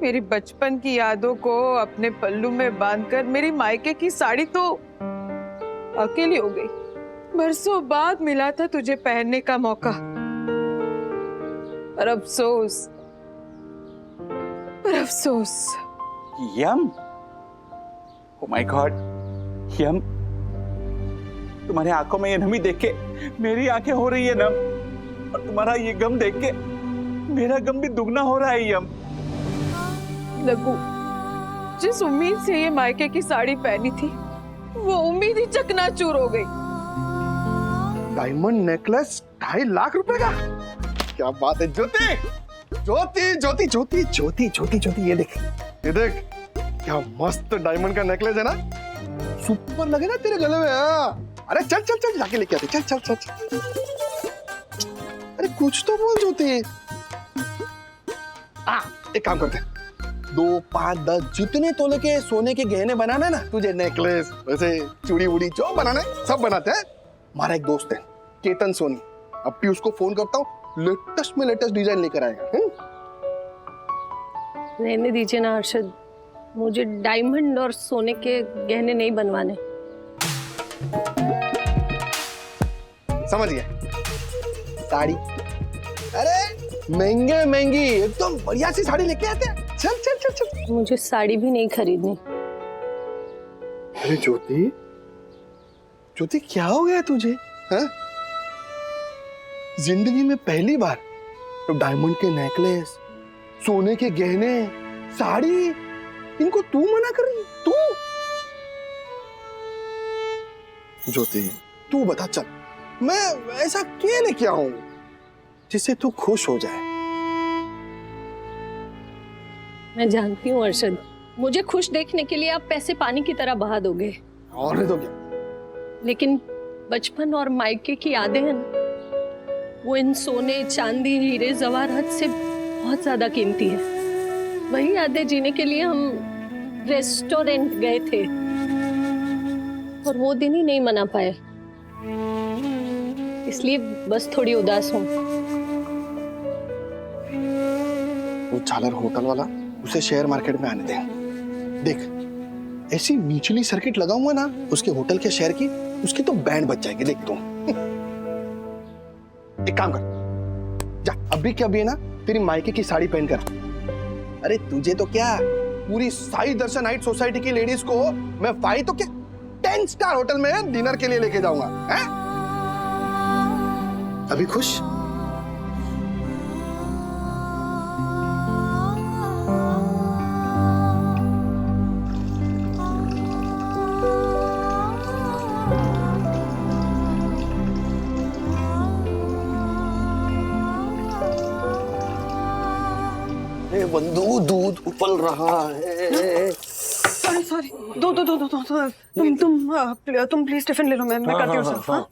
मेरी बचपन की यादों को अपने पल्लू में बांधकर मेरी मायके की साड़ी तो अकेली हो गई। बरसों बाद मिला था तुझे पहनने का मौका, पर अफसोस, पर अफसोस। यम, ओ माय गॉड, यम, तुम्हारे आंखों में ये नमी देख के मेरी आंखें हो रही है नम, और तुम्हारा ये गम देख के मेरा गम भी दुगना हो रहा है यम। लगू, जिस उम्मीद से ये मायके की साड़ी पहनी थी, वो उम्मीद ही चकनाचूर हो गई। डायमंड नेकलेस 2.5 लाख रुपए का, क्या बात है ज्योति, ज्योति ज्योति ज्योति ज्योति ज्योति ज्योति, ये देख, ये देख, क्या मस्त डायमंड का नेकलेस है ना, सुपर लगे ना तेरे गले में। अरे चल चल चल जाके लेके आते, चल चल चल चल। अरे कुछ तो बोल ज्योति। एक काम करते, 2, 5, 10 जितने तोले के सोने के गहने बनाना है ना तुझे, नेकलेस वैसे चूड़ी वूड़ी जो बनाना है सब बनाते हैं। हमारा एक दोस्त है केतन सोनी, अब भी उसको फोन करता हूँ, लेटेस्ट में लेटेस्ट डिजाइन लेकर आएगा। रहने दीजिए ना अर्शद, मुझे डायमंड और सोने के गहने नहीं बनवाने। समझ गया, साड़ी, अरे महंगे महंगी एकदम बढ़िया सी साड़ी लेके आते हैं। चल चल चल चल। मुझे साड़ी भी नहीं खरीदनी। अरे ज्योति, ज्योति क्या हो गया तुझे? हाँ? जिंदगी में पहली बार तो डायमंड के नेकलेस, सोने के गहने, साड़ी, इनको तू मना कर रही? तू? ज्योति तू बता, चल मैं ऐसा क्या लेके आऊं जिससे तू खुश हो जाए? मैं जानती हूँ अर्शद, मुझे खुश देखने के लिए आप पैसे पानी की तरह बहा दोगे। और नहीं तो क्या? लेकिन बचपन और मायके की यादें हैं ना, वो इन सोने, चांदी, हीरे, जवाहरात से बहुत ज्यादा कीमती है। वही यादें जीने के लिए हम रेस्टोरेंट गए थे, और वो दिन ही नहीं मना पाए, इसलिए बस थोड़ी उदास हूँ। वो चालर होटल वाला, उसे शेयर मार्केट में आने दे। देख, ऐसी निचली सर्किट लगाऊंगा ना उसके होटल के शेयर की, उसकी तो बैंड बच जाएगी। देख तू एक काम कर, जा अभी के अभी ना तेरी मायके की साड़ी पहन कर। अरे तुझे तो क्या, पूरी साई दर्शन हाइट सोसाइटी की लेडीज को मैं फाई तो क्या 10 स्टार होटल में डिनर के लिए लेके जाऊंगा, हैं? अभी खुश? बंधु दूध उबल रहा है। सॉरी सॉरी, दो तुम प्लीज टिफिन ले लो, मैं करती हूँ सर्व। हाँ?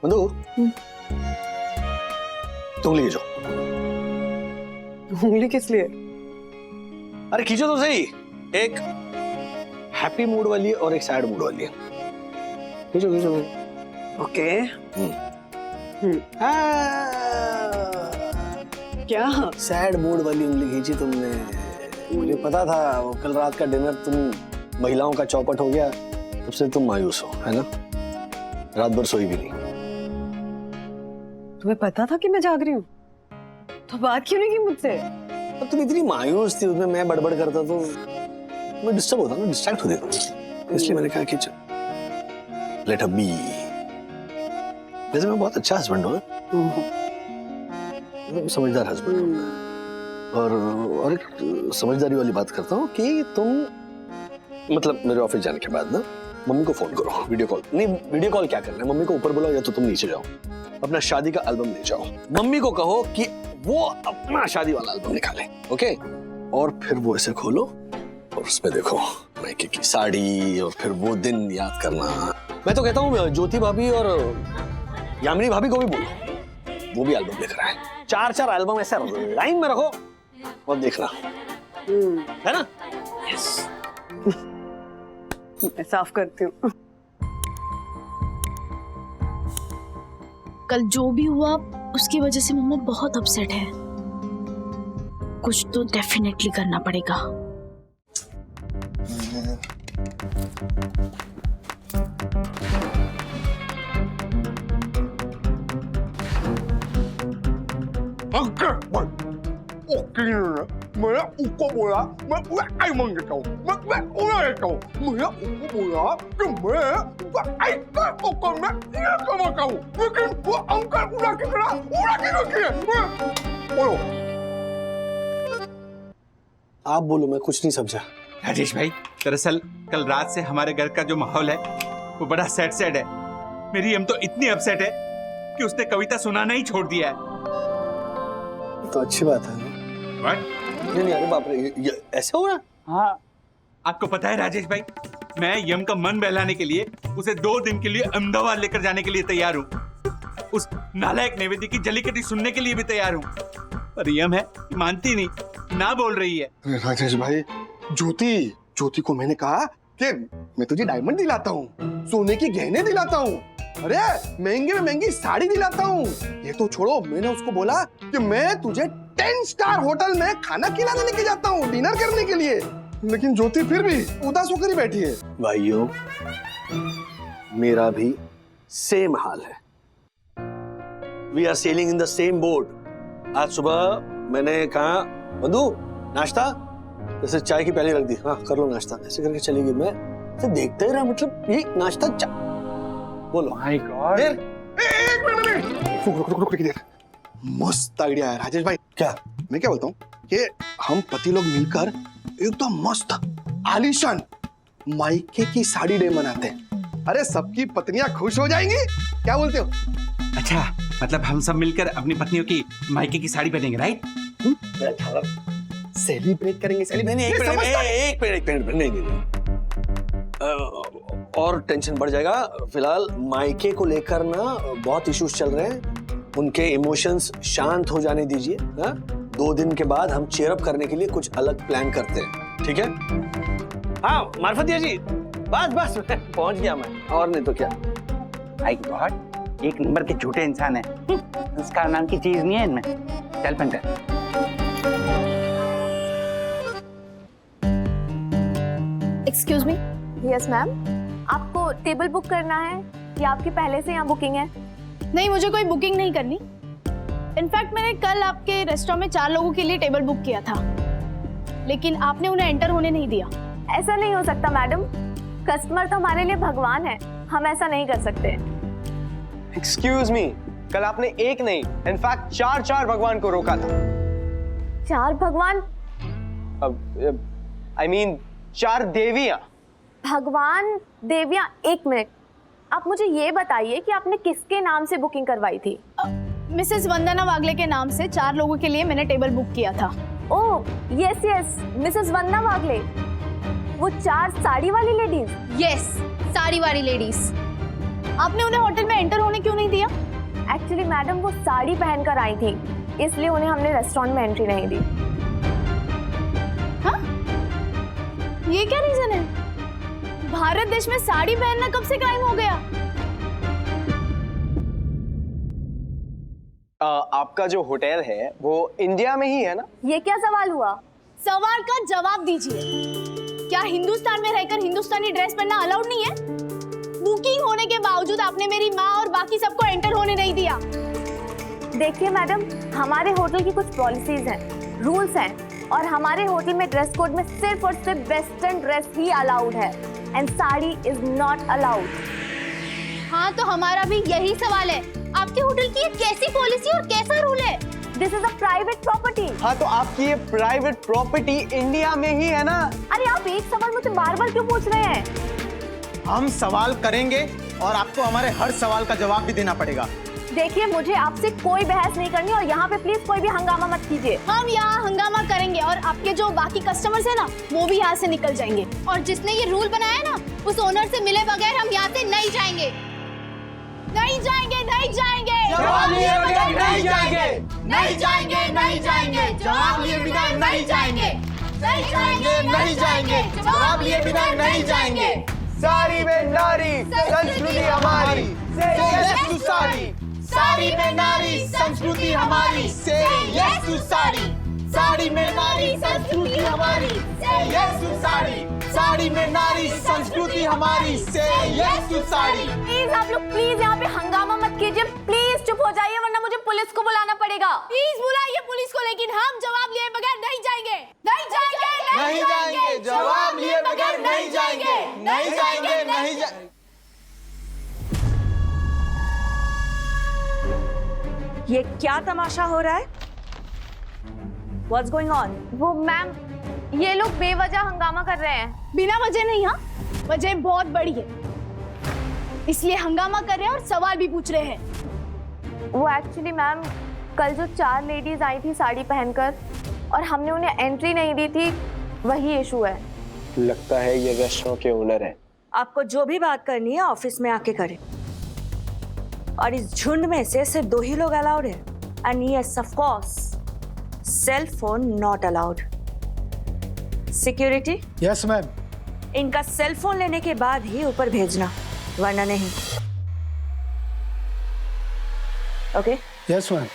बंधु तुम ले जाओ। उंगली किस लिए? अरे खींचो तो सही, एक हैप्पी मूड वाली है और एक सैड मूड वाली है। खींचो खींचो। ओके। क्या सैड मूड वाली उंगली खींची तुमने? मुझे पता था वो कल रात का डिनर तुम महिलाओं का चौपट हो गया, तब से तुम मायूस हो, है ना? रात भर सोई भी नहीं। तुम्हें पता था कि मैं जाग रही हूँ, तो बात क्यों नहीं की मुझसे? अब तुम इतनी मायूस थी, उसमें मैं बड़बड़ करता तो मैं डिस्टर्ब होता ना, डिस्ट्रैक्ट हो जाता, इसलिए मैंने कहा कि चल लेट बी। वैसे मैं बहुत अच्छा हस्बैंड हूँ, समझदार हस्बैंड हूँ। और एक समझदारी वाली बात करता हूँ कि तुम मतलब मेरे ऑफिस जाने के बाद ना मम्मी को फोन करो, वीडियो कॉल नहीं, वीडियो कॉल क्या करना है, मम्मी को ऊपर बुलाओ या तो तुम नीचे जाओ, अपना शादी का एल्बम ले जाओ, मम्मी को कहो कि वो अपना शादी वाला एल्बम निकाले, ओके? और फिर वो ऐसे खोलो और उसमें देखो मायके की साड़ी, और फिर वो दिन याद करना। मैं तो कहता हूँ ज्योति भाभी और यामिनी भाभी को भी बोलो, वो भी एल्बम लिख रहा है। 4 एल्बम ऐसे लाइन में रखो और देखना, है ना? यस। मैं साफ करती हूँ। कल जो भी हुआ उसकी वजह से मम्मा बहुत अपसेट है। कुछ तो डेफिनेटली करना पड़ेगा। मैं उसको बोला मैं आई मंग देता हूँ, मैं उड़ा देता हूँ, मैं उसको बोला कि मैं ऐसा ओकर में ये कमाता हूँ, लेकिन वो अंकल उड़ा के रखी है। बोलो। आप बोलो, मैं कुछ नहीं समझा। राजेश भाई, दरअसल कल रात से हमारे घर का जो माहौल है वो बड़ा सैड है। मेरी हम तो इतनी अपसेट है कि उसने कविता सुनाना ही छोड़ दिया है। तो अच्छी बात है। नहीं अरे बाप रे, ये ऐसे हो रहा? हाँ, आपको पता है राजेश भाई, मैं यम का मन बहलाने के लिए उसे 2 दिन के लिए अहमदाबाद लेकर जाने के लिए तैयार हूँ। उस नालायक नैवेद्य की जलीकटी सुनने के लिए भी तैयार हूँ, पर यम है मानती नहीं, ना बोल रही है। राजेश भाई, ज्योति को मैंने कहा कि मैं तुझे डायमंड दिलाता हूँ, सोने की गहने दिलाता हूँ, अरे महंगे में महंगी साड़ी दिलाता हूँ। ये तो छोड़ो, मैंने उसको बोला कि मैं तुझे 10 स्टार होटल में खाना खिलाने लेके जाता हूँ, डिनर करने के लिए। लेकिन ज्योति फिर भी उदास होकर ही बैठी है। भाइयों, मेरा भी सेम हाल है। We are sailing in the same boat. आज सुबह मैंने कहा बंधु नाश्ता, जैसे चाय की प्याली रख दी, हाँ कर लो नाश्ता, ऐसे करके चली गई। मैं तो देखते ही रहा, मतलब ये नाश्ता बोलो। माय गॉड, एक मिनट रुक देर। मस्त आइडिया है राजेश भाई। क्या? मैं क्या बोलता हूँ कि हम पति लोग मिलकर एकदम मस्त आलीशान मायके की साड़ी डे मनाते हैं। अरे सबकी पत्नियां खुश हो जाएंगी, क्या बोलते हो? अच्छा, मतलब हम सब मिलकर अपनी पत्नियों की मायके की साड़ी पहनेंगे, राइट? सेलिब्रेट करेंगे। एक मिनट नहीं। और टेंशन बढ़ जाएगा। फिलहाल मायके को लेकर ना बहुत इश्यूज चल रहे हैं, उनके इमोशंस शांत हो जाने दीजिए। 2 दिन के बाद हम चेयर अप करने के लिए कुछ अलग प्लान करते हैं, ठीक है? हाँ मार्फतिया जी, बस पहुंच गया मैं, और नहीं तो क्या। माय गॉड, एक नंबर के झूठे इंसान है। संस्कार नाम की चीज नहीं है इनमें। चल punter. Excuse me, yes ma'am. आपको टेबल बुक करना है या आपकी पहले से यहाँ बुकिंग है? नहीं, मुझे कोई बुकिंग नहीं करनी। इनफैक्ट मैंने कल आपके रेस्टोरेंट में 4 लोगों के लिए टेबल बुक किया था, लेकिन आपने उन्हें एंटर होने नहीं दिया। ऐसा नहीं हो सकता मैडम, कस्टमर तो हमारे लिए भगवान है, हम ऐसा नहीं कर सकते। एक्सक्यूज मी, कल आपने एक नहीं इनफैक्ट 4 भगवान को रोका था। 4 भगवान? I mean 4 देवियां। भगवान देवियां? 1 मिनट, आप मुझे ये बताइए कि आपने किसके नाम से बुकिंग करवाई थी? मिसेस वंदना वागले के नाम से 4 लोगों के लिए मैंने टेबल बुक किया था। ओह यस यस, मिसेस वंदना वागले, वो 4 साड़ी वाली लेडीज? यस, साड़ी वाली लेडीज। आपने उन्हें होटल में एंटर होने क्यों नहीं दिया? एक्चुअली मैडम वो साड़ी पहनकर आई थी, इसलिए उन्हें हमने रेस्टोरेंट में एंट्री नहीं दी। हाँ? ये क्या रीजन है? भारत देश में साड़ी पहनना कब से क्राइम हो गया? आपका जो होटल है वो इंडिया में ही है ना? ये क्या सवाल हुआ? सवाल का जवाब दीजिए। क्या हिंदुस्तान में रहकर हिंदुस्तानी ड्रेस पहनना अलाउड नहीं है? बुकिंग होने के बावजूद आपने मेरी माँ और बाकी सबको एंटर होने नहीं दिया। देखिए मैडम, हमारे होटल की कुछ पॉलिसीज हैं, रूल्स हैं, और हमारे होटल में ड्रेस कोड में सिर्फ और सिर्फ वेस्टर्न ड्रेस ही अलाउड है and sari is not allowed. हाँ, तो हमारा भी यही सवाल है, आपके होटल की ये कैसी पॉलिसी और कैसा रूल है? This is a private property. हाँ, तो आपकी ये प्राइवेट प्रॉपर्टी इंडिया में ही है ना? अरे आप एक सवाल मुझसे बार-बार क्यों पूछ रहे हैं? हम सवाल करेंगे और आपको हमारे हर सवाल का जवाब भी देना पड़ेगा। देखिए, मुझे आपसे कोई बहस नहीं करनी और यहाँ पे प्लीज कोई भी हंगामा मत कीजिए। हम यहाँ हंगामा करेंगे और आपके जो बाकी कस्टमर्स हैं ना, वो भी यहाँ से निकल जाएंगे। और जिसने ये रूल बनाया ना, उस ओनर से मिले बगैर हम यहाँ से नहीं जाएंगे। नहीं जाएंगे, नहीं जाएंगे, जवाब लिए बगैर नहीं जाएंगे। नहीं जाएंगे, नहीं जाएंगे, जवाब लिए बिना नहीं जाएंगे। नहीं जाएंगे, नहीं जाएंगे, जवाब लिए बिना नहीं जाएंगे। साड़ी में नारी संस्कृति हमारी, Say yes to sari. Sari में नारी संस्कृति हमारी, Say yes to sari. Sari में नारी संस्कृति हमारी, Say yes to sari. Sari में नारी संस्कृति हमारी, Say yes to sari. Please आप लोग प्लीज यहाँ पे हंगामा मत कीजिए, प्लीज चुप हो जाइए वरना मुझे पुलिस को बुलाना पड़ेगा। प्लीज बुलाइए पुलिस को, लेकिन हम जवाब लिए बगैर नहीं जाएंगे। नहीं जाएंगे, नहीं जाएंगे, जवाब लिए बगैर नहीं जाएंगे। नहीं जाएंगे, नहीं जाएंगे। ये क्या तमाशा हो रहा है? What's going on? वो मैम, ये लोग बेवजह हंगामा कर रहे हैं। बिना वजह नहीं, हाँ, वजह बहुत बड़ी है, इसलिए हंगामा कर रहे हैं और सवाल भी पूछ रहे हैं। वो एक्चुअली मैम, कल जो 4 लेडीज आई थी साड़ी पहनकर और हमने उन्हें एंट्री नहीं दी थी, वही इशू है। लगता है ये रेस्टोरेंट के ओनर है। आपको जो भी बात करनी है ऑफिस में आके करें। और इस झुंड में से सिर्फ 2 ही लोग अलाउड है, and yes of course, cell phone not allowed. Security? Yes ma'am. इनका सेल फोन लेने के बाद ही ऊपर भेजना, वरना नहीं। Okay? Yes ma'am.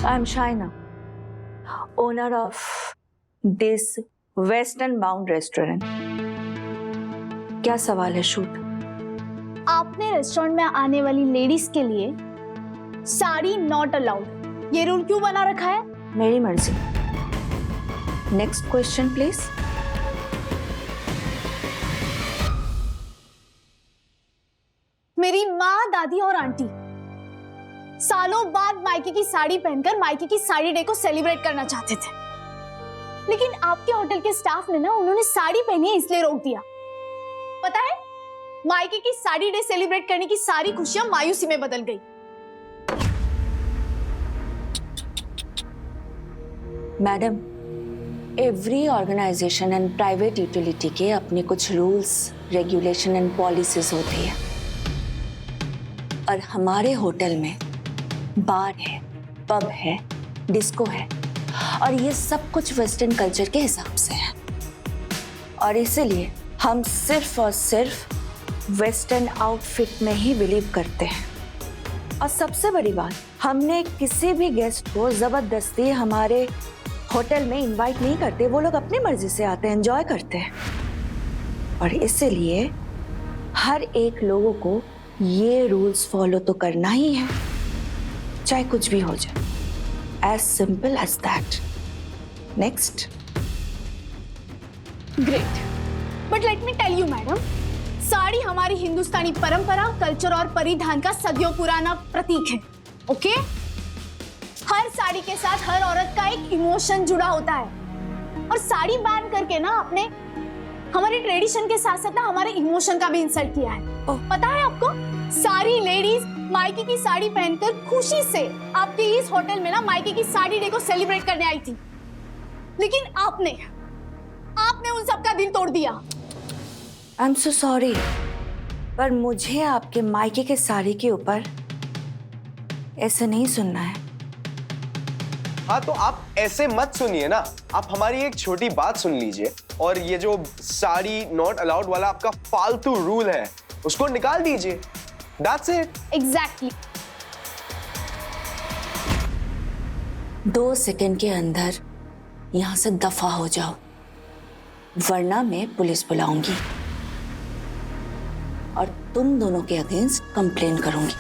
I'm Shaina, owner of this Western Bound Restaurant. क्या सवाल है? शूट। आपने रेस्टोरेंट में आने वाली लेडीज के लिए साड़ी नॉट अलाउड, ये रूल क्यों बना रखा है? मेरी मर्जी। Next question please. मेरी माँ, दादी और आंटी सालों बाद मायके की साड़ी पहनकर मायके की साड़ी डे को सेलिब्रेट करना चाहते थे, लेकिन आपके होटल के स्टाफ ने ना, उन्होंने साड़ी पहनी है इसलिए रोक दिया। पता है, मायके की साड़ी डे सेलिब्रेट करने की सारी खुशियां मायूसी में बदल गई। Madam, every organisation and private utility के अपने कुछ रूल्स, रेगुलेशन एंड पॉलिसीज होती है, और हमारे होटल में बार है, पब है, डिस्को है और ये सब कुछ वेस्टर्न कल्चर के हिसाब से है। और इसीलिए हम सिर्फ और सिर्फ वेस्टर्न आउटफिट में ही बिलीव करते हैं। और सबसे बड़ी बात, हमने किसी भी गेस्ट को जबरदस्ती हमारे होटल में इनवाइट नहीं करते। वो लोग अपनी मर्जी से आते हैं, एंजॉय करते हैं। और इसीलिए हर एक लोगों को ये रूल्स फॉलो तो करना ही है, चाहे कुछ भी हो जाए। As simple as that. Next. Great, but let me tell you madam, sari हमारी हिंदुस्तानी परंपरा, कल्चर और परिधान का सदियों पुराना प्रतीक है। ओके? हर साड़ी के साथ हर औरत का एक इमोशन जुड़ा होता है। और साड़ी बैन करके ना आपने हमारे ट्रेडिशन के साथ साथ ना हमारे इमोशन का भी इंसल्ट किया है। पता है आपको, सारी लेडीज मायके की साड़ी पहनकर खुशी से आपके इस होटल में ना मायके की साड़ी डे को सेलिब्रेट करने आई थी, लेकिन आपने उन सबका दिल तोड़ दिया। आई एम सो सॉरी, पर मुझे आपके मायके के साड़ी के ऊपर ऐसे नहीं सुनना है। हाँ तो आप ऐसे मत सुनिए ना, आप हमारी एक छोटी बात सुन लीजिए और ये जो साड़ी नॉट अलाउड वाला आपका फालतू रूल है उसको निकाल दीजिए। That's it. Exactly. 2 सेकंड के अंदर यहां से दफा हो जाओ, वरना मैं पुलिस बुलाऊंगी और तुम दोनों के अगेंस्ट कंप्लेन करूंगी।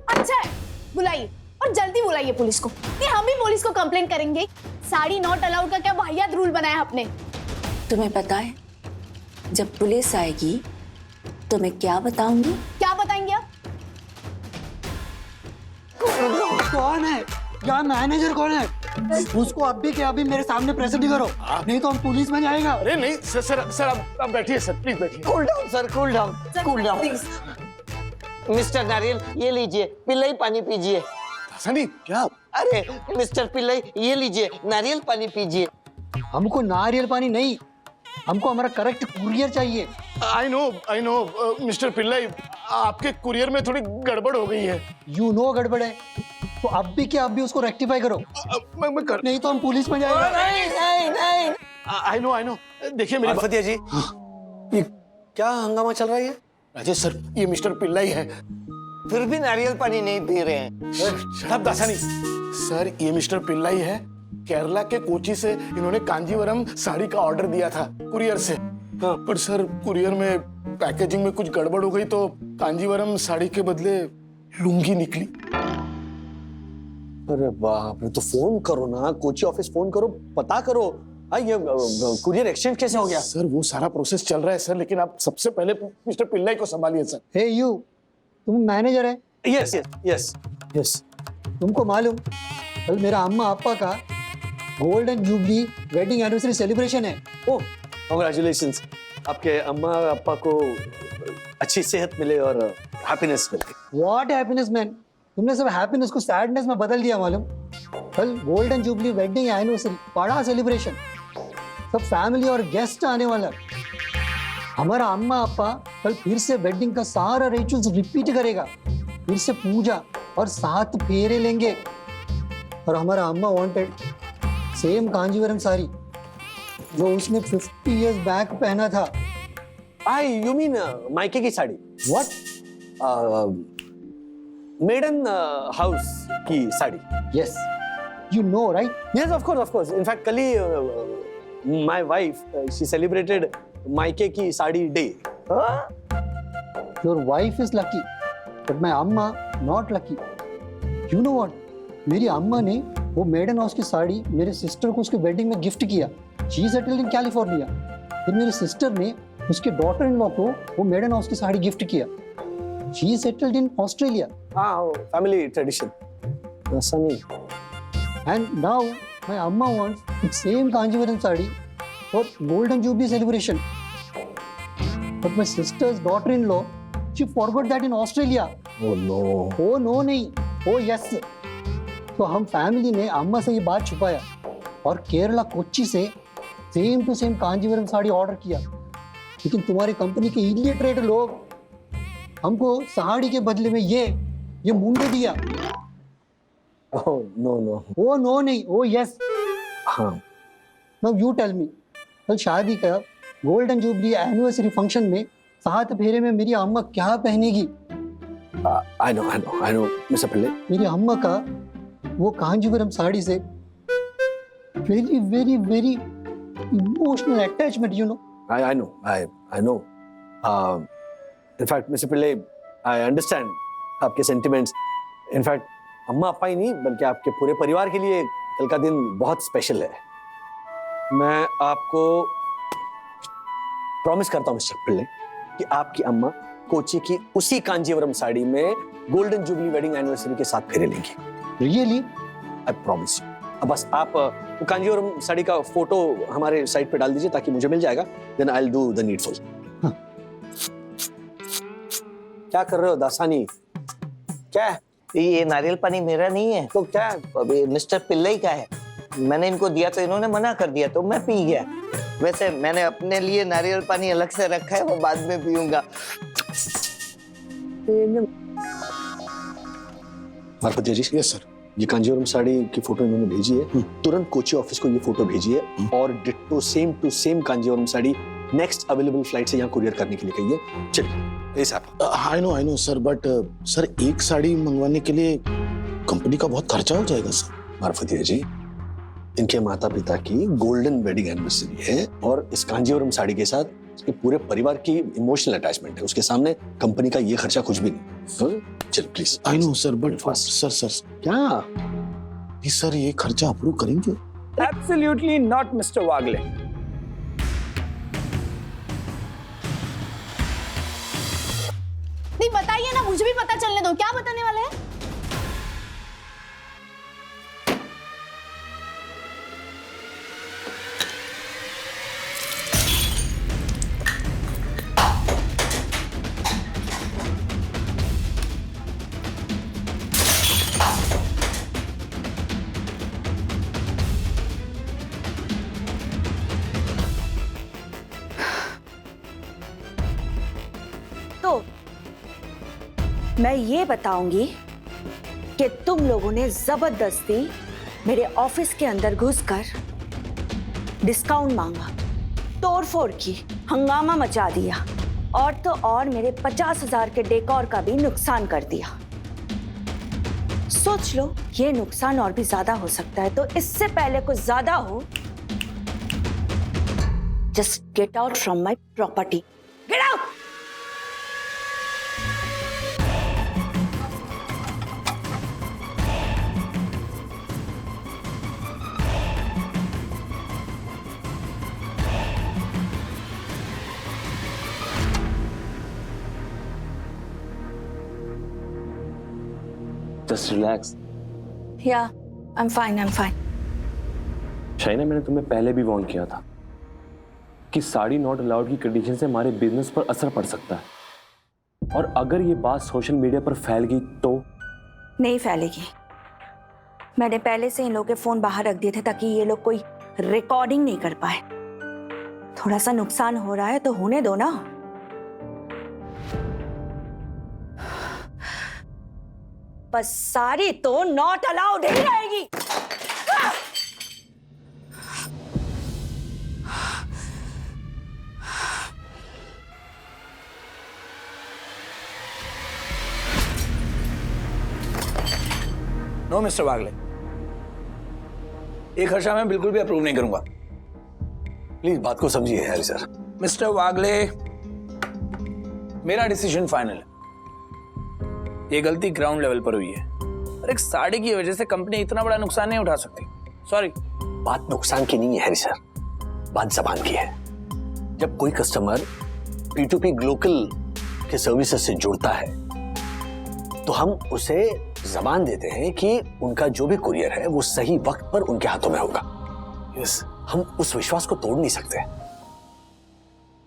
अच्छा है, बुलाइए और जल्दी बुलाइए पुलिस को। नहीं, हम भी पुलिस को कंप्लेन करेंगे। साड़ी नॉट अलाउड का क्या वाहियात रूल बनाया आपने। तुम्हें पता है, जब पुलिस आएगी तो मैं क्या बताऊंगी? क्या बताएंगे आप? कौन है? यहाँ मैनेजर कौन है? उसको अभी के अभी मेरे सामने प्रेजेंट करो, नहीं तो हम पुलिस में जाएगा। अरे नहीं सर आप बैठिए सर, प्लीज बैठिए। Cool down sir, cool down. Mister नारियल, ये लीजिए, पिल्लई पानी पीजिए। सनी क्या? अरे मिस्टर पिल्लई, ये लीजिए, नारियल पानी पीजिए। हमको नारियल पानी नहीं, हमको हमारा करेक्ट कुरियर चाहिए। आई नो मिस्टर पिल्लई, आपके कुरियर में थोड़ी गड़बड़ हो गई है। यू नो गड़बड़ है, तो अब भी क्या, अब भी उसको रेक्टिफाई करो। मैं कर... नहीं तो हम पुलिस में जाएगा। नहीं। आई नो देखिए मेरी फतिया जी, ये क्या हंगामा चल रहा है? राजेश सर, ये मिस्टर पिल्लई है। फिर भी नारियल पानी नहीं पी रहे हैं। सर ये मिस्टर पिल्लई है, केरला के कोची से इन्होंने कांजीवरम साड़ी का ऑर्डर दिया था कुरियर से। पर सर कुरियर में पैकेजिंग में कुछ गड़बड़ हो गई तो कांजीवरम साड़ी के बदले लुंगी निकली। अरे बाप रे, तो फोन करो ना, कोची ऑफिस फोन करो, पता करो। ये कुरियर एक्सचेंज कैसे हो गया? सर वो सारा प्रोसेस चल रहा है सर, लेकिन आप सबसे पहले मिस्टर पिल्लई को संभालिए सर। हे यू, तुम मैनेजर है? यस। तुमको मालूम, कल मेरा अम्मा अप्पा का golden jubilee wedding anniversary celebration है। ओह, कांग्रेचुलेशंस। आपके अम्मा अप्पा को अच्छी सेहत मिले और हैप्पीनेस मिले। व्हाट हैप्पीनेस मैन, तुमने सब हैप्पीनेस को सैडनेस में बदल दिया मालूम। कल गोल्डन जुबली वेडिंग एनिवर्सरी, बड़ा सेलिब्रेशन, सब फैमिली और गेस्ट आने वाला। हमारा अम्मा अप्पा कल फिर से वेडिंग का सारा रिचुअल्स रिपीट करेगा, फिर से पूजा और 7 फेरे लेंगे। और हमारा अम्मा वांटेड सेम कांजीवरम साड़ी जो उसने 50 इयर्स बैक पहना था। यू मीन मायके की साड़ी? व्हाट? मेडन हाउस की sari? Yes, you know right? Yes, of course. In fact कल ही माय वाइफ शी सेलिब्रेटेड मायके की sari day. Your wife is lucky but my अम्मा not lucky. You know what, मेरी अम्मा ने वो मेडन हाउस की साड़ी मेरे सिस्टर को उसके वेडिंग में गिफ्ट किया। She settled in California. फिर मेरे सिस्टर ने उसके डॉटर इन लॉ को वो मेडन हाउस की साड़ी गिफ्ट किया। She settled in Australia. Family tradition. Sunny. And now my amma wants the same Kanjivaram sari for Golden Jubilee celebration. But my sister's daughter-in-law, she forgot that in Australia. Oh no. Oh no नहीं, oh yes. तो हम फैमिली ने अम्मा से ये बात छुपाया और केरला कोच्चि से same to same Kanjeevaram sari order किया। लेकिन तुम्हारी कंपनी के इलिटरेट लोग हमको साड़ी के बदले में ये ये मुंडे दिया। Oh no no. Oh no नहीं, ओ यस। हाँ। नाउ यू टेल मी, कल शादी का गोल्डन जुबली एनिवर्सरी फंक्शन में 7 फेरे में मेरी अम्मा क्या पहनेगी? आई नो मिस्टर पिल्ले। मेरी अम्मा का वो कांजीवरम साड़ी से very very very emotional attachment, you know. I know. In fact, Mr. Pillai, I understand आपके sentiments. In fact, अम्मा अप्पा ही नहीं बल्कि आपके पूरे परिवार के लिए कल का दिन बहुत स्पेशल है। मैं आपको प्रॉमिस करता हूँ मिस्टर पिल्ले कि आपकी अम्मा कोची की उसी कांजीवरम साड़ी में गोल्डन जुबली वेडिंग एनिवर्सरी के साथ फेरे लेंगी। रियली? I promise. अब बस आप वो कांजीवरम साड़ी का फोटो हमारे साइट पे डाल दीजिए ताकि मुझे मिल जाएगा, then I will do the needful. क्या कर रहे हो दासानी? क्या ये नारियल पानी मेरा नहीं है तो क्या? अभी मिस्टर पिल्लई का है। मैंने इनको दिया तो इन्होंने मना कर दिया तो मैं पी गया। वैसे मैंने अपने लिए नारियल पानी अलग से रखा है, वो बाद में पीऊंगा। मार्फत जी। Yes sir. ये कांजीवरम साड़ी की फोटो इन्होंने भेजी है, तुरंत कोची ऑफिस को ये फोटो भेजिए और ditto same to same Kanjeevaram sari next available flight से यहाँ कुरियर करने के लिए कहिए। चलिए साहब। I know sir, but sir एक साड़ी मंगवाने के लिए कंपनी का बहुत खर्चा हो जाएगा सर। मार्फतिया जी, इनके माता पिता की गोल्डन वेडिंग एनिवर्सरी है और इस कांजीवरम साड़ी के साथ इसके पूरे परिवार की इमोशनल अटैचमेंट है, उसके सामने कंपनी का ये खर्चा कुछ भी नहीं। चलिए please. I know sir, but sir क्या सर ये खर्चा अप्रूव करेंगे? एब्सोल्युटली नॉट मिस्टर वागले। नहीं बताइए ना, मुझे भी पता चलने दो, क्या बताने वाले हैं? तो मैं ये बताऊंगी कि तुम लोगों ने जबरदस्ती मेरे ऑफिस के अंदर घुसकर डिस्काउंट मांगा, तोड़फोड़ की, हंगामा मचा दिया और तो और मेरे 50,000 के डेकोर का भी नुकसान कर दिया। सोच लो, ये नुकसान और भी ज्यादा हो सकता है, तो इससे पहले कुछ ज्यादा हो, just get out from my property. Get out. Just relax. Yeah, I'm fine. Shaina, मैंने तुम्हें पहले भी वार्न किया था कि साड़ी नॉट अलाउड की कंडीशन से हमारे बिजनेस पर असर पड़ सकता है, और अगर ये बात सोशल मीडिया पर फैल गई तो? नहीं फैलेगी। मैंने पहले से इन लोगों के फोन बाहर रख दिए थे ताकि ये लोग कोई रिकॉर्डिंग नहीं कर पाए। थोड़ा सा नुकसान हो रहा है तो होने दो ना। बस साड़ी तो नॉट अलाउड ही रहेगी। नो मिस्टर वागले, एक खर्चा मैं बिल्कुल भी अप्रूव नहीं करूंगा। प्लीज बात को समझिए हरी सर। मिस्टर वागले, मेरा डिसीजन फाइनल है। ये गलती ग्राउंड लेवल पर हुई है और एक साड़ी की वजह से कंपनी इतना बड़ा नुकसान नहीं उठा सकती। सॉरी। बात नुकसान की नहीं है हरी सर, बात जबान की है। जब कोई कस्टमर P2P ग्लोकल के सर्विसेज से जुड़ता है तो हम उसे जबान देते हैं कि उनका जो भी कुरियर है वो सही वक्त पर उनके हाथों में होगा। यस, हम उस विश्वास को तोड़ नहीं सकते।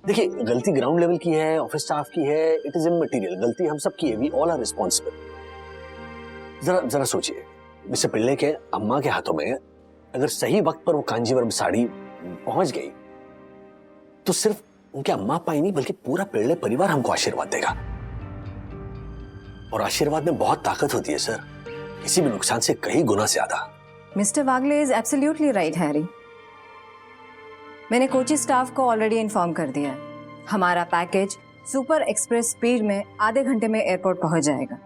देखिए, गलती ग्राउंड लेवल की है, ऑफिस स्टाफ की है, इट इज इमटेरियल। गलती हम सब की है, वी ऑल आर रिस्पॉन्सिबल। जरा सोचिए, मिस्टर पिल्ले के अम्मा के हाथों में अगर सही वक्त पर वो कांजीवरम साड़ी पहुंच गई तो सिर्फ उनके अम्मा अप्पा ही नहीं बल्कि पूरा पिल्ले परिवार हमको आशीर्वाद देगा। और आशीर्वाद में बहुत ताकत होती है सर, किसी भी नुकसान से कई गुना ज्यादा। Mister Wagle is absolutely right Harry. मैंने कोची स्टाफ को ऑलरेडी इन्फॉर्म कर दिया है। हमारा पैकेज सुपर एक्सप्रेस स्पीड में आधे घंटे में एयरपोर्ट पहुंच जाएगा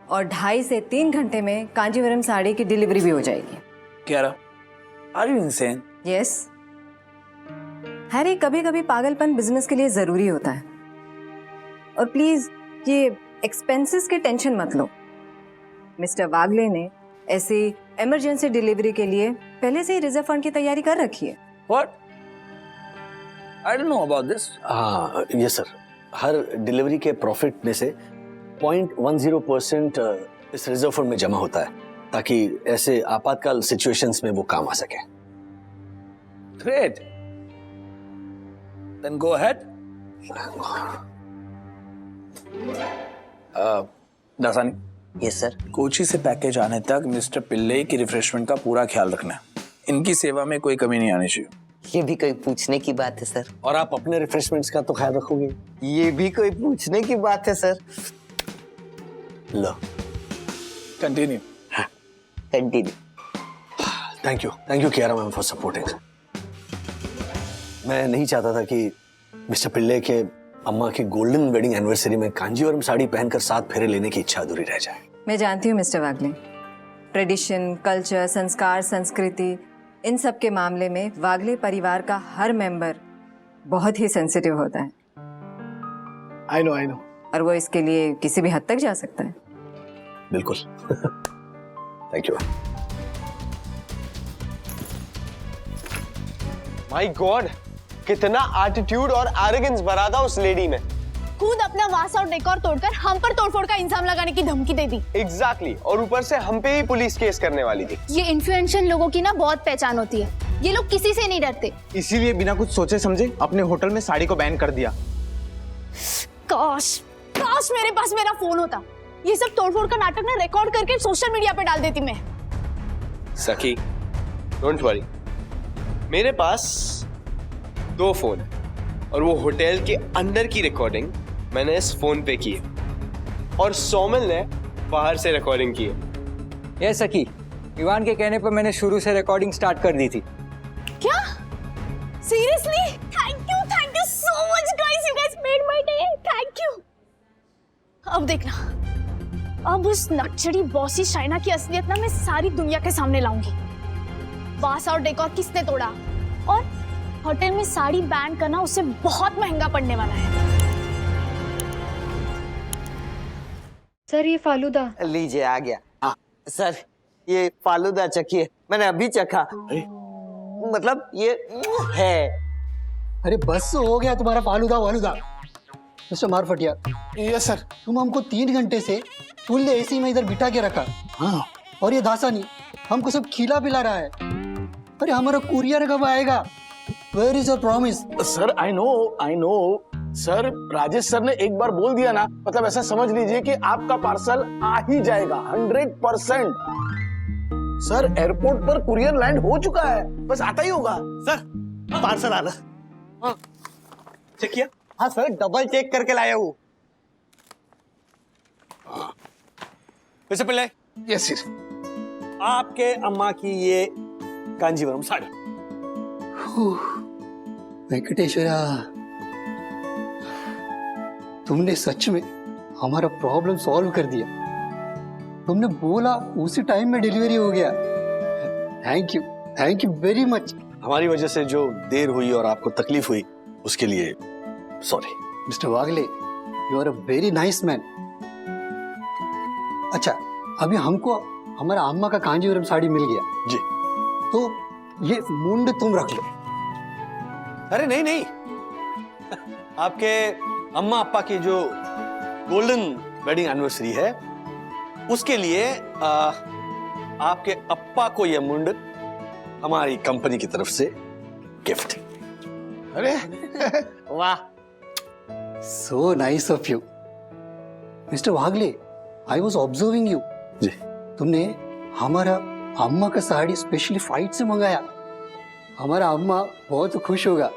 और 2.5 से 3 घंटे में कांजीवरम साड़ी की डिलीवरी भी हो जाएगी। Kiara, are you insane? Yes Harry, कभी कभी पागलपन बिजनेस के लिए जरूरी होता है। और प्लीज ये एक्सपेंसेस के टेंशन मत लो। मिस्टर वागले ने ऐसी इमरजेंसी डिलीवरी के लिए पहले से ही रिजर्व फंड की तैयारी कर रखी है। What? I don't know about this. हाँ ये सर, हर डिलीवरी के प्रॉफिट में से 0.10% इस रिजर्व फंड में जमा होता है ताकि ऐसे आपातकाल सिचुएशंस में वो काम आ सके। Great. Then go ahead. Dasani. Yes sir. Kochi से पैकेज आने तक मिस्टर पिल्ले की रिफ्रेशमेंट का पूरा ख्याल रखना है। इनकी सेवा में कोई कमी नहीं आनी चाहिए। ये भी कोई पूछने की बात है सर। और आप अपने रिफ्रेशमेंट्स का तो ख्याल रखोगे? ये भी कोई पूछने की बात है sir. Low continue. Continue. Thank you Kiara ma'am for supporting. मैं नहीं चाहता था कि मिस्टर पिल्ले के अम्मा की गोल्डन वेडिंग एनिवर्सरी में कांजीवरम साड़ी पहनकर 7 फेरे लेने की इच्छा अधूरी रह जाए। मैं जानती हूँ मिस्टर वागले, ट्रेडिशन, कल्चर, संस्कार, संस्कृति, इन सब के मामले में वागले परिवार का हर मेंबर बहुत ही सेंसिटिव होता है। I know. और वो इसके लिए किसी भी हद तक जा सकता है। बिल्कुल। Thank you. माय गॉड, कितना एटीट्यूड और एरोगेंस भरा था उस लेडी में। खुद अपना वास और डेकोर तोड़कर हम पर तोड़फोड़ का इंजाम लगाने की धमकी दे दी। एग्जैक्टली, और ऊपर से हम पे ही पुलिस केस करने वाली थी। ये इन्फ्लुएंशियल लोगों की ना बहुत पहचान होती है। ये लोग किसी से नहीं डरते। इसीलिए बिना कुछ सोचे समझे अपने होटल में साड़ी को बैन कर दिया। काश मेरे पास मेरा फोन होता। ये सब तोड़फोड़ का नाटक ना रिकॉर्ड करके सोशल मीडिया पे डाल देती मैं। सखी, डोंट वरी, मेरे पास 2 फोन है और वो होटल के अंदर की रिकॉर्डिंग मैंने इस फोन पे की है और सोमल ने बाहर से रिकॉर्डिंग की है। ये सखी, इवान के कहने पर मैंने शुरू से रिकॉर्डिंग स्टार्ट कर दी थी। क्या? Seriously? Thank you so much guys, you guys made my day. Thank you. अब देखना, अब उस नटचड़ी बॉसी शाइना की असलियत ना मैं सारी दुनिया के सामने लाऊंगी। वास और डेकोर किसने तोड़ा और होटल में साड़ी बैन करना उससे बहुत महंगा पड़ने वाला है। सर ये फालूदा लीजिए, आ गया। सर ये फालूदा चखिए, मैंने अभी चखा। मतलब ये है। अरे बस हो गया तुम्हारा falooda. Mister Marfatia. Yes sir. तुम हमको 3 घंटे से फुल एसी में इधर बिठा के रखा। हाँ। और ये दासानी हमको सब खिला पिला रहा है। अरे हमारा कुरियर कब आएगा? Where is your promise? Sir I know sir, Rajesh sir ने एक बार बोल दिया ना, मतलब ऐसा समझ लीजिए कि आपका पार्सल आ ही जाएगा 100%। सर एयरपोर्ट पर कुरियर लैंड हो चुका है, बस आता ही होगा। सर पार्सल आना। हाँ। चेक किया? हाँ सर, डबल चेक करके लाया हूँ। वैसे पहले यस सर। आपके अम्मा की ये कांजीवरम साड़ी। वेंकटेश्वरा, तुमने सच में हमारा प्रॉब्लम सॉल्व कर दिया। तुमने बोला उसी टाइम में डिलीवरी हो गया। Thank you very much. हमारी वजह से जो देर हुई और आपको तकलीफ हुई उसके लिए sorry. Mister Wagle, you are a very nice man. अच्छा, अभी हमको हमारा अम्मा का कांजीवरम साड़ी मिल गया जी, तो ये मुंड तुम रख लो। अरे नहीं, आपके अम्मा अप्पा की जो गोल्डन वेडिंग एनिवर्सरी है उसके लिए आपके अप्पा को यह मुंड हमारी कंपनी की तरफ से गिफ्ट। अरे वाह, so nice of you. Mister Wagle, I was observing you. जी। तुमने हमारा अम्मा का साड़ी स्पेशली फ्लाइट से मंगाया। हमारा अम्मा बहुत खुश होगा।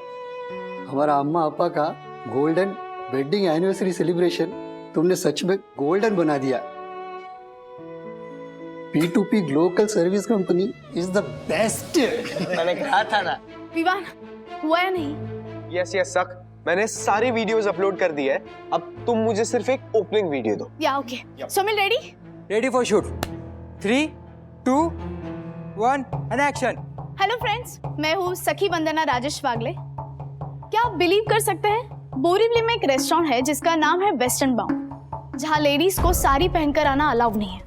हमारा अम्मा अप्पा का गोल्डन वेडिंग एनिवर्सरी सेलिब्रेशन तुमने सच में गोल्डन बना दिया। P2P global service company is the best. मैंने कहा था ना। विवान हुआ या नहीं? यस यस सक, मैंने सारी वीडियोस अपलोड कर दी है। अब तुम मुझे सिर्फ एक ओपनिंग वीडियो दो। या okay. Somil ready? Ready for shoot. 3, 2, 1 and action. Hello friends, मैं हूँ सखी वंदना राजेश वागले। क्या आप बिलीव कर सकते हैं, बोरीवली में एक रेस्टोरेंट है जिसका नाम है वेस्टर्न बाउंड, जहाँ लेडीज को साड़ी पहनकर आना अलाउ नहीं है।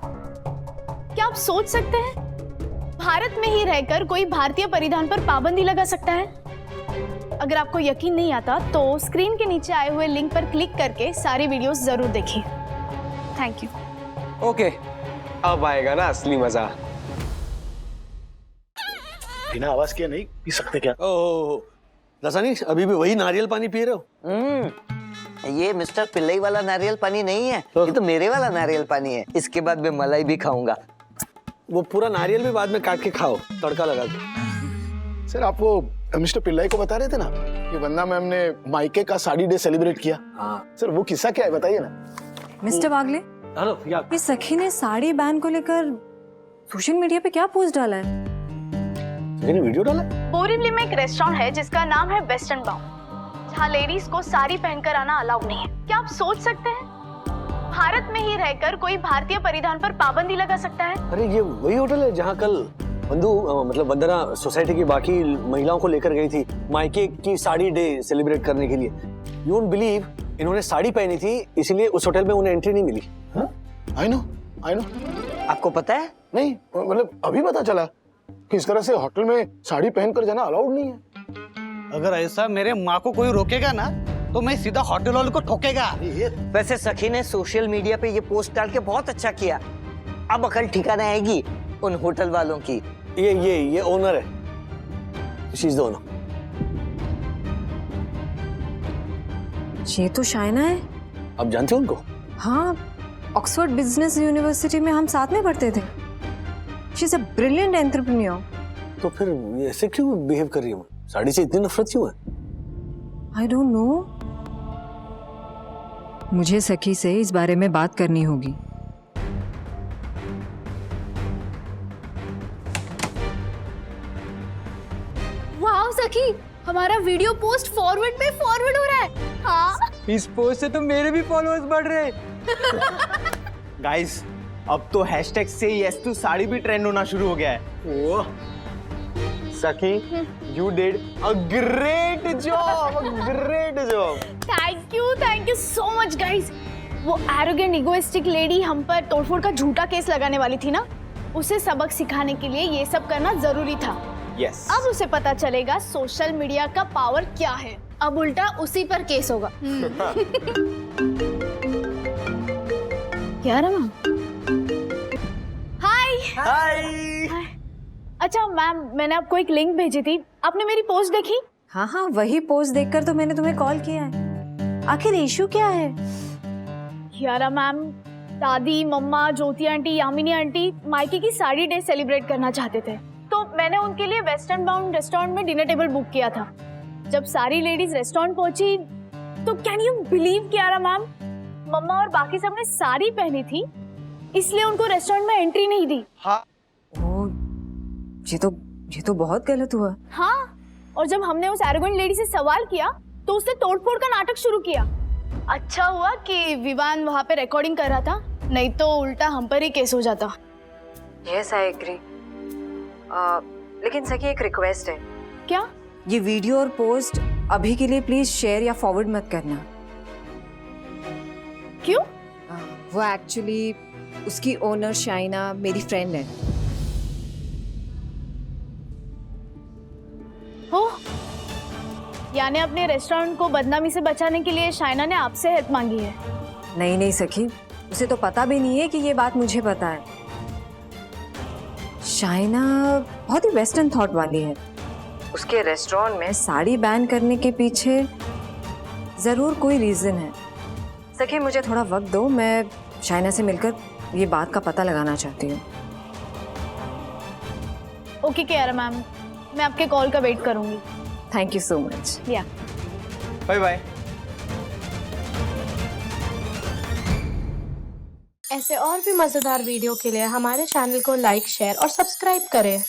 क्या आप सोच सकते हैं, भारत में ही रहकर कोई भारतीय परिधान पर पाबंदी लगा सकता है? अगर आपको यकीन नहीं आता तो स्क्रीन के नीचे आए हुए लिंक पर क्लिक करके सारी वीडियोस जरूर देखिए। Thank you. ओके, अब आएगा ना असली मजा। बिना आवाज किए नहीं पी सकते क्या? ओह दासानी, अभी भी वही नारियल पानी पी रहे हो? ये मिस्टर पिल्लई वाला नारियल पानी नहीं है, ये तो मेरे वाला नारियल पानी है। इसके बाद मैं मलाई भी खाऊंगा। वो पूरा नारियल भी बाद में काट के खाओ, तड़का लगा के। सर आप वो मिस्टर पिल्लाई को बता रहे थे ना कि वंदना मैम ने मायके का साड़ी डे सेलिब्रेट किया। हाँ सर, वो किस्सा क्या है बताइए ना। मिस्टर वागले, हेलो या ये सखी ने साड़ी बैन को लेकर सोशल मीडिया पे क्या पोस्ट डाला है? वीडियो डाला? बोरीवली में एक रेस्टोरेंट है जिसका नाम है वेस्टर्न बाउंड, जहाँ लेडीज को साड़ी पहनकर आना अलाउ नहीं है। क्या आप सोच सकते हैं, भारत में ही रहकर कोई भारतीय परिधान पर पाबंदी लगा सकता है? अरे ये वही होटल है जहाँ कल मतलब वंदना सोसाइटी की बाकी महिलाओं को लेकर गई थी मायके की साड़ी डे सेलिब्रेट करने के लिए। यू वोंट बिलीव, इन्होंने साड़ी पहनी थी, इसीलिए उस होटल में उन्हें एंट्री नहीं मिली। I know. आपको पता है? नहीं, मतलब अभी पता चला कि इस तरह से होटल में साड़ी पहनकर जाना अलाउड नहीं है। अगर ऐसा मेरे माँ को कोई रोकेगा ना तो मैं सीधा होटल वाले को ठोकेगा। वैसे सखी ने सोशल मीडिया पे ये पोस्ट डाल के बहुत अच्छा किया। अब अकल ठिकाना आएगी उन होटल वालों की। ये ओनर है, शी इज द ओनर। ये तो शाइना है। आप जानते हो उनको? हाँ, ऑक्सफोर्ड बिजनेस यूनिवर्सिटी में हम साथ में पढ़ते थे। She is a brilliant entrepreneur. तो फिर ये ऐसे क्यों बिहेव कर रही है? साड़ी से इतनी नफरत क्यों है? I don't know. मुझे सखी से इस बारे में बात करनी होगी। वाह सखी, हमारा वीडियो पोस्ट फॉरवर्ड पे फॉरवर्ड हो रहा है। हाँ, इस पोस्ट से तो मेरे भी फॉलोअर्स बढ़ रहे हैं। गाइस, अब तो हैशटैग से यस टू साड़ी भी ट्रेंड होना शुरू हो गया है। ओह सखी, you did a great job, a great job. Thank you so much guys. वो एरोगेंट इगोइस्टिक लेडी हम पर तोड़फोड़ का झूठा केस लगाने वाली थी ना, उसे सबक सिखाने के लिए ये सब करना जरूरी था। Yes. अब उसे पता चलेगा सोशल मीडिया का पावर क्या है। अब उल्टा उसी पर केस होगा। क्या रमा? हाय। अच्छा मैम, मैंने आपको एक लिंक भेजी थी, आपने मेरी पोस्ट देखी? हाँ हाँ, वही पोस्ट देखकर तो मैंने तुम्हें कॉल किया है। आखिर इशू क्या है? यारा मैम, दादी, मम्मा, ज्योति आंटी, यामिनी आंटी मायके की साड़ी डे सेलिब्रेट करना चाहते थे, तो मैंने उनके लिए वेस्टर्न बाउंड रेस्टोरेंट में डिनर टेबल बुक किया था। जब सारी लेडीज रेस्टोरेंट पहुंची तो can you believe Kiara ma'am, मम्मा और बाकी सबने साड़ी पहनी थी, इसलिए उनको रेस्टोरेंट में एंट्री नहीं दी। हाँ। ये तो बहुत गलत हुआ। हाँ, और जब हमने उस एरोगेंट लेडी से सवाल किया तो उसने तोड़फोड़ का नाटक शुरू किया। अच्छा हुआ कि विवान वहाँ पे रिकॉर्डिंग कर रहा था, नहीं तो उल्टा हम पर ही केस हो जाता। Yes I agree. लेकिन सखी, एक रिक्वेस्ट है। क्या? ये वीडियो और पोस्ट अभी के लिए प्लीज शेयर या फॉरवर्ड मत करना। क्यों? वो एक्चुअली उसकी ओनर शाइना मेरी फ्रेंड है। हो, यानी अपने रेस्टोरेंट को बदनामी से बचाने के लिए शाइना ने आपसे हेल्प मांगी है? नहीं सखी, उसे तो पता भी नहीं है कि ये बात मुझे पता है। शाइना बहुत ही वेस्टर्न थॉट वाली है। उसके रेस्टोरेंट में साड़ी बैन करने के पीछे जरूर कोई रीजन है। सखी, मुझे थोड़ा वक्त दो, मैं शाइना से मिलकर ये बात का पता लगाना चाहती हूँ। ओके कियारा मैम, मैं आपके कॉल का वेट करूंगी। Thank you so much. या बाय बाय। ऐसे और भी मजेदार वीडियो के लिए हमारे चैनल को लाइक, शेयर और सब्सक्राइब करें।